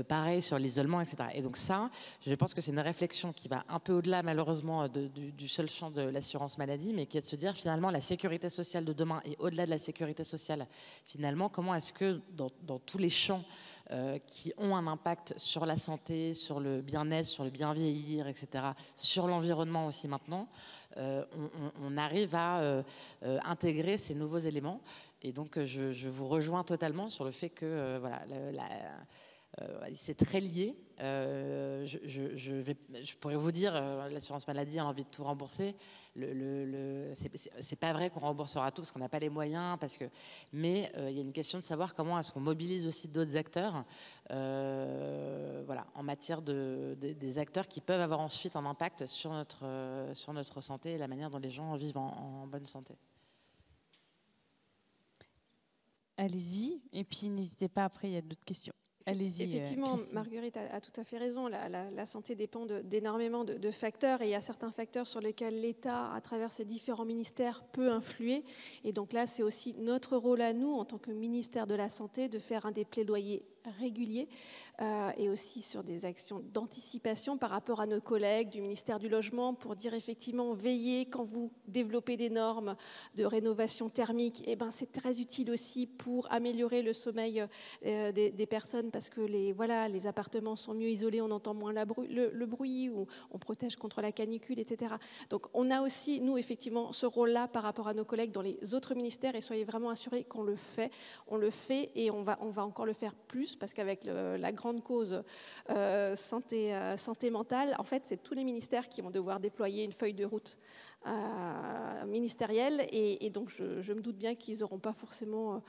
Pareil sur l'isolement, etc. Et donc ça, je pense que c'est une réflexion qui va un peu au-delà, malheureusement, du seul champ de l'assurance maladie, mais qui est de se dire, finalement, la sécurité sociale de demain et au-delà de la sécurité sociale, finalement, comment est-ce que dans tous les champs qui ont un impact sur la santé, sur le bien-être, sur le bien vieillir, etc., sur l'environnement aussi maintenant, on arrive à intégrer ces nouveaux éléments. Et donc, je vous rejoins totalement sur le fait que voilà, c'est très lié. Je pourrais vous dire, l'assurance maladie a envie de tout rembourser. C'est pas vrai qu'on remboursera tout parce qu'on n'a pas les moyens. Mais il y a une question de savoir comment est-ce qu'on mobilise aussi d'autres acteurs, voilà, en matière des acteurs qui peuvent avoir ensuite un impact sur notre santé et la manière dont les gens vivent en bonne santé. Allez-y, et puis n'hésitez pas, après il y a d'autres questions. Allez-y, effectivement, Marguerite a tout à fait raison. La santé dépend d'énormément de facteurs et il y a certains facteurs sur lesquels l'État, à travers ses différents ministères, peut influer. Et donc là, c'est aussi notre rôle à nous, en tant que ministère de la Santé, de faire un des plaidoyers réguliers et aussi sur des actions d'anticipation par rapport à nos collègues du ministère du Logement pour dire effectivement veillez quand vous développez des normes de rénovation thermique, et ben c'est très utile aussi pour améliorer le sommeil des personnes parce que les appartements sont mieux isolés, on entend moins le bruit, ou on protège contre la canicule, etc. Donc on a aussi, nous, effectivement, ce rôle-là par rapport à nos collègues dans les autres ministères et soyez vraiment assurés qu'on le fait. On le fait et on va encore le faire plus parce qu'avec la grande cause santé mentale, en fait, c'est tous les ministères qui vont devoir déployer une feuille de route ministérielle et donc je me doute bien qu'ils n'auront pas forcément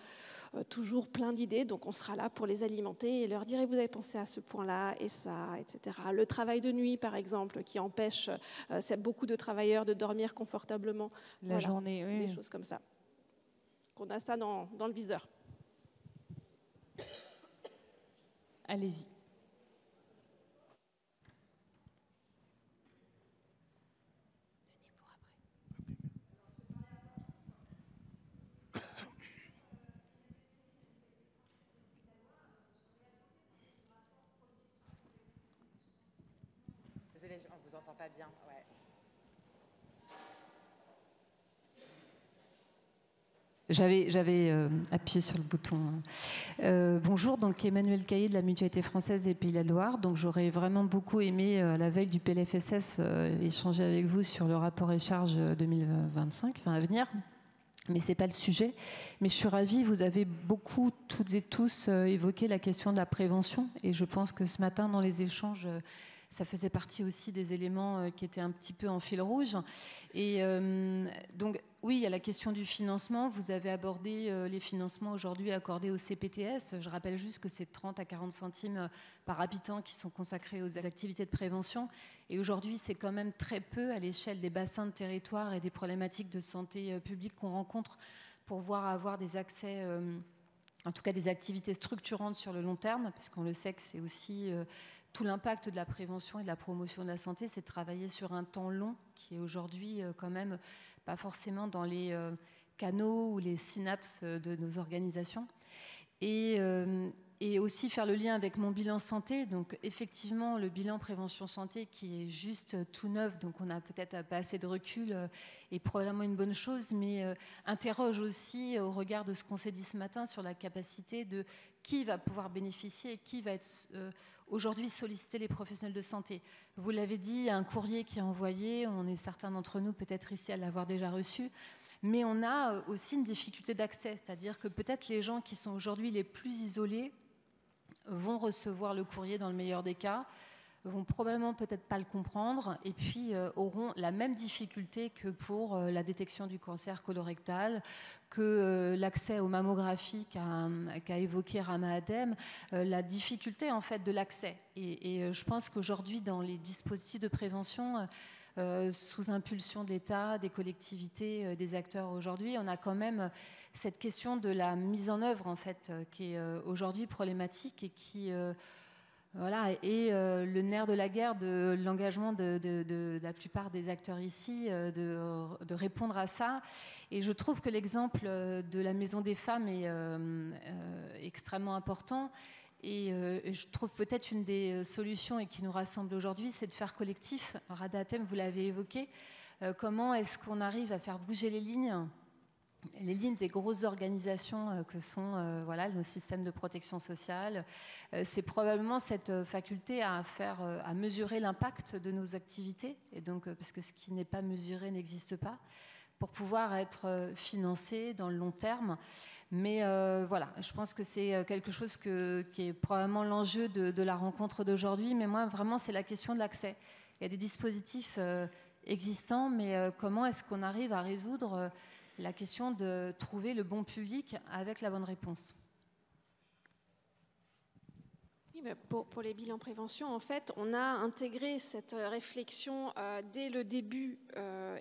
toujours plein d'idées, donc on sera là pour les alimenter et leur dire, et vous avez pensé à ce point-là et ça, etc. Le travail de nuit, par exemple, qui empêche beaucoup de travailleurs de dormir confortablement. La journée, oui. Des choses comme ça. On a ça dans le viseur. Allez-y. Désolée, on ne vous entend pas bien. Ouais. J'avais appuyé sur le bouton. Bonjour, donc Emmanuel Caillé de la Mutualité Française des Pays de la Loire. Donc j'aurais vraiment beaucoup aimé, à la veille du PLFSS, échanger avec vous sur le rapport et charges 2025, enfin à venir. Mais ce n'est pas le sujet. Mais je suis ravie, vous avez beaucoup, toutes et tous, évoqué la question de la prévention. Et je pense que ce matin, dans les échanges, ça faisait partie aussi des éléments qui étaient un petit peu en fil rouge. Et donc, oui, il y a la question du financement. Vous avez abordé les financements aujourd'hui accordés au CPTS. Je rappelle juste que c'est 30 à 40 centimes par habitant qui sont consacrés aux activités de prévention. Et aujourd'hui, c'est quand même très peu à l'échelle des bassins de territoire et des problématiques de santé publique qu'on rencontre pour pouvoir avoir des accès, en tout cas des activités structurantes sur le long terme, parce qu'on le sait que c'est aussi... tout l'impact de la prévention et de la promotion de la santé, c'est de travailler sur un temps long qui est aujourd'hui quand même pas forcément dans les canaux ou les synapses de nos organisations. Et aussi faire le lien avec mon bilan santé. Donc effectivement, le bilan prévention santé qui est juste tout neuf, donc on n'a peut-être pas assez de recul, est probablement une bonne chose, mais interroge aussi au regard de ce qu'on s'est dit ce matin sur la capacité de qui va pouvoir bénéficier et qui va être... aujourd'hui solliciter les professionnels de santé. Vous l'avez dit, il y a un courrier qui est envoyé, on est certains d'entre nous peut-être ici à l'avoir déjà reçu, mais on a aussi une difficulté d'accès, c'est-à-dire que peut-être les gens qui sont aujourd'hui les plus isolés vont recevoir le courrier dans le meilleur des cas, vont probablement peut-être pas le comprendre et puis auront la même difficulté que pour la détection du cancer colorectal, que l'accès aux mammographies qu'a évoqué Rama Adem, la difficulté en fait de l'accès. Et je pense qu'aujourd'hui dans les dispositifs de prévention, sous impulsion de l'État, des collectivités, des acteurs aujourd'hui, on a quand même cette question de la mise en œuvre en fait qui est aujourd'hui problématique et qui voilà, et le nerf de la guerre de l'engagement de la plupart des acteurs ici de répondre à ça. Et je trouve que l'exemple de la Maison des Femmes est extrêmement important. Et je trouve peut-être une des solutions et qui nous rassemble aujourd'hui, c'est de faire collectif. Rada Hatem, vous l'avez évoqué. Comment est-ce qu'on arrive à faire bouger les lignes des grosses organisations que sont voilà, nos systèmes de protection sociale. C'est probablement cette faculté à mesurer l'impact de nos activités, et donc, parce que ce qui n'est pas mesuré n'existe pas, pour pouvoir être financé dans le long terme. Mais voilà, je pense que c'est quelque chose qui est probablement l'enjeu de la rencontre d'aujourd'hui, mais moi, vraiment, c'est la question de l'accès. Il y a des dispositifs existants, mais comment est-ce qu'on arrive à résoudre la question de trouver le bon public avec la bonne réponse? Oui, mais pour les bilans prévention, en fait, on a intégré cette réflexion dès le début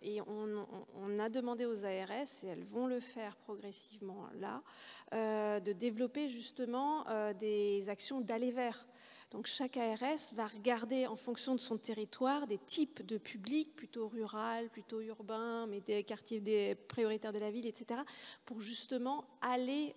et on a demandé aux ARS, et elles vont le faire progressivement là, de développer justement des actions d'aller vers. Donc chaque ARS va regarder en fonction de son territoire des types de publics, plutôt rural, plutôt urbain, mais des quartiers des prioritaires de la ville, etc., pour justement aller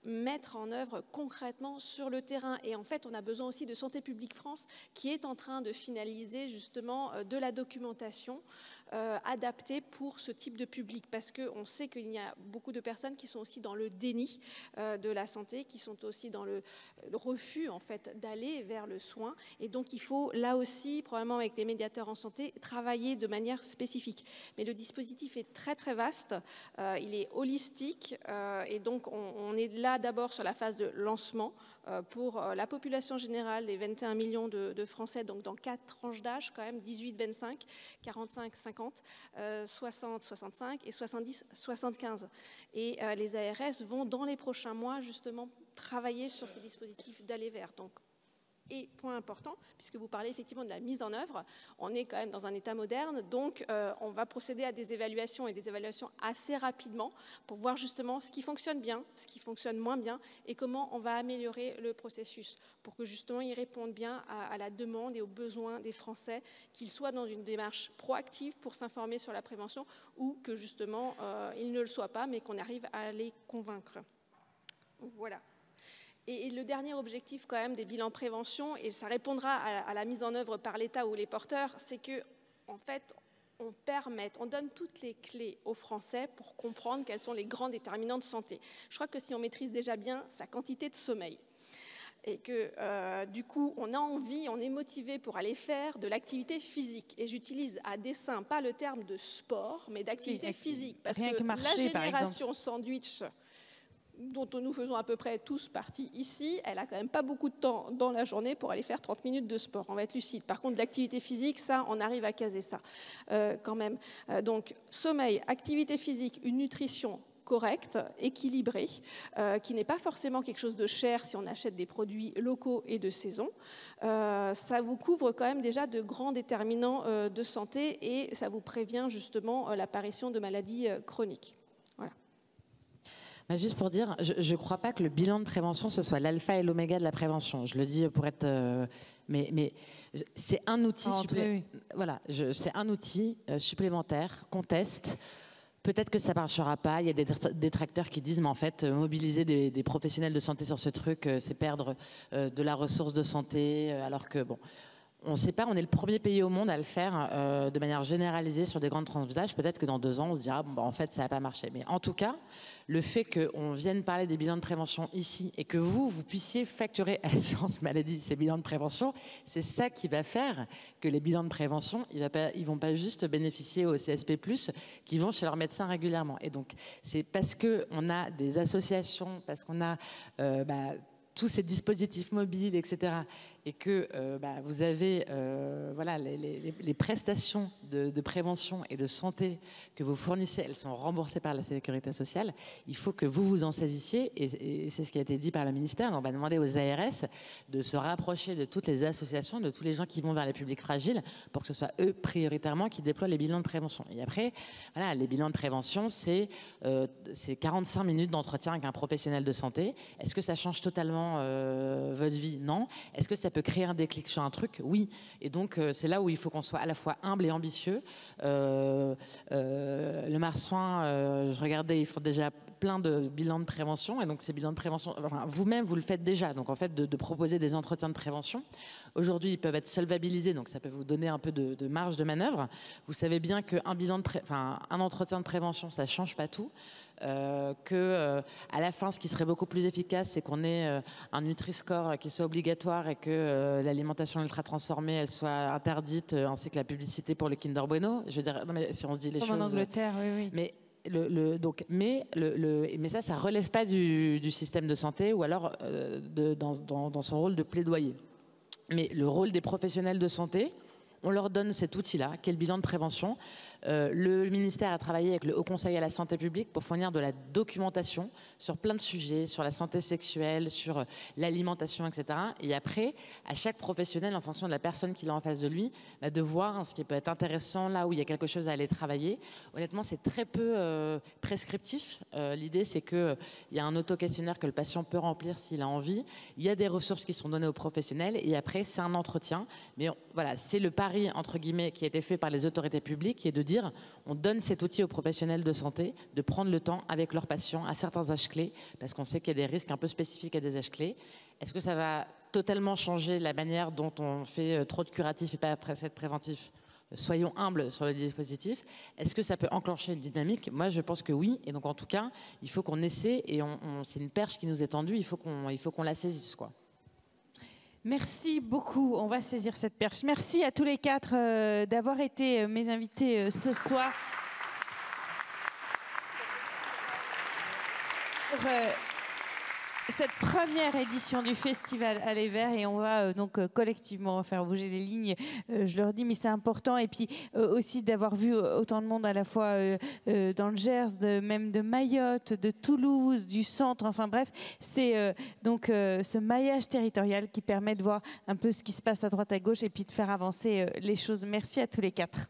mettre en œuvre concrètement sur le terrain. Et en fait, on a besoin aussi de Santé publique France qui est en train de finaliser justement de la documentation adaptée pour ce type de public, parce qu'on sait qu'il y a beaucoup de personnes qui sont aussi dans le déni de la santé, qui sont aussi dans le refus en fait d'aller vers le soin, et donc il faut là aussi, probablement avec des médiateurs en santé, travailler de manière spécifique. Mais le dispositif est très très vaste, il est holistique, et donc on est là d'abord sur la phase de lancement pour la population générale, les 21 millions de Français, donc dans 4 tranches d'âge quand même, 18-25, 45-50, 60-65 et 70-75. Et les ARS vont dans les prochains mois justement travailler sur ces dispositifs d'aller vers. Donc, et point important, puisque vous parlez effectivement de la mise en œuvre, on est quand même dans un état moderne, donc on va procéder à des évaluations et des évaluations assez rapidement pour voir justement ce qui fonctionne bien, ce qui fonctionne moins bien et comment on va améliorer le processus pour que justement il réponde bien à la demande et aux besoins des Français, qu'ils soient dans une démarche proactive pour s'informer sur la prévention ou que justement ils ne le soient pas, mais qu'on arrive à les convaincre. Voilà. Et le dernier objectif quand même des bilans prévention, et ça répondra à la mise en œuvre par l'État ou les porteurs, c'est que en fait on donne toutes les clés aux Français pour comprendre quels sont les grands déterminants de santé. Je crois que si on maîtrise déjà bien sa quantité de sommeil, et que du coup on a envie, on est motivé pour aller faire de l'activité physique. Et j'utilise à dessein pas le terme de sport, mais d'activité physique. Parce que la génération sandwich, dont nous faisons à peu près tous partie ici, elle a quand même pas beaucoup de temps dans la journée pour aller faire 30 minutes de sport. On va être lucide. Par contre, l'activité physique, ça, on arrive à caser ça quand même. Donc sommeil, activité physique, une nutrition correcte, équilibrée, qui n'est pas forcément quelque chose de cher si on achète des produits locaux et de saison. Ça vous couvre quand même déjà de grands déterminants de santé et ça vous prévient justement l'apparition de maladies chroniques. Voilà. Juste pour dire, je ne crois pas que le bilan de prévention, ce soit l'alpha et l'oméga de la prévention. Je le dis pour être... mais c'est un outil, voilà, c'est un outil supplémentaire qu'on teste. Peut-être que ça ne marchera pas. Il y a des détracteurs qui disent, mais en fait, mobiliser des professionnels de santé sur ce truc, c'est perdre de la ressource de santé, alors que, bon, on ne sait pas, on est le premier pays au monde à le faire de manière généralisée sur des grandes tranches d'âge. Peut-être que dans 2 ans, on se dira, bon, en fait, ça n'a pas marché. Mais en tout cas, le fait qu'on vienne parler des bilans de prévention ici et que vous puissiez facturer à l'assurance maladie ces bilans de prévention, c'est ça qui va faire que les bilans de prévention, ils ne vont pas juste bénéficier aux CSP+, qui vont chez leur médecin régulièrement. Et donc, c'est parce qu'on a des associations, parce qu'on a tous ces dispositifs mobiles, etc., et que vous avez voilà, les prestations de prévention et de santé que vous fournissez, elles sont remboursées par la Sécurité sociale. Il faut que vous vous en saisissiez, et c'est ce qui a été dit par le ministère. On va demander aux ARS de se rapprocher de toutes les associations, de tous les gens qui vont vers les publics fragiles, pour que ce soit eux prioritairement qui déploient les bilans de prévention. Et après, voilà, les bilans de prévention, c'est 45 minutes d'entretien avec un professionnel de santé. Est-ce que ça change totalement votre vie? Non. Est-ce que ça peut créer un déclic sur un truc? Oui. Et donc, c'est là où il faut qu'on soit à la fois humble et ambitieux. Le Marsouin, je regardais, ils font déjà plein de bilans de prévention. Et donc, ces bilans de prévention, enfin, vous-même, vous le faites déjà. Donc, en fait, de proposer des entretiens de prévention. Aujourd'hui, ils peuvent être solvabilisés. Donc, ça peut vous donner un peu de marge de manœuvre. Vous savez bien qu'un un entretien de prévention, ça ne change pas tout. À la fin, ce qui serait beaucoup plus efficace, c'est qu'on ait un Nutri-Score qui soit obligatoire et que l'alimentation ultra transformée, elle soit interdite, ainsi que la publicité pour le Kinder Bueno. Je veux dire, non, mais si on se dit les choses. Comme en Angleterre, oui. Mais mais ça relève pas du système de santé ou alors dans son rôle de plaidoyer. Mais le rôle des professionnels de santé, on leur donne cet outil-là, qui est le bilan de prévention. Le ministère a travaillé avec le Haut Conseil à la santé publique pour fournir de la documentation sur plein de sujets, sur la santé sexuelle, sur l'alimentation, etc. Et après, à chaque professionnel, en fonction de la personne qu'il a en face de lui, de voir ce qui peut être intéressant là où il y a quelque chose à aller travailler. Honnêtement, c'est très peu prescriptif. L'idée, c'est qu'il y a un auto-questionnaire que le patient peut remplir s'il a envie. Il y a des ressources qui sont données aux professionnels et après, c'est un entretien. Mais voilà, c'est le pari, entre guillemets, qui a été fait par les autorités publiques, qui est de dire, on donne cet outil aux professionnels de santé de prendre le temps avec leurs patients à certains âges clés, parce qu'on sait qu'il y a des risques un peu spécifiques à des âges clés. Est-ce que ça va totalement changer la manière dont on fait trop de curatifs et pas de préventifs? Soyons humbles sur le dispositif. Est-ce que ça peut enclencher une dynamique? Moi, je pense que oui. Et donc, en tout cas, il faut qu'on essaie, et c'est une perche qui nous est tendue, il faut qu'on la saisisse, quoi. Merci beaucoup. On va saisir cette perche. Merci à tous les 4 d'avoir été mes invités ce soir. Pour cette première édition du festival Aller Vert, et on va donc collectivement faire bouger les lignes, je leur dis, mais c'est important. Et puis aussi d'avoir vu autant de monde à la fois dans le Gers, même de Mayotte, de Toulouse, du centre, enfin bref, c'est donc ce maillage territorial qui permet de voir un peu ce qui se passe à droite à gauche et puis de faire avancer les choses. Merci à tous les 4.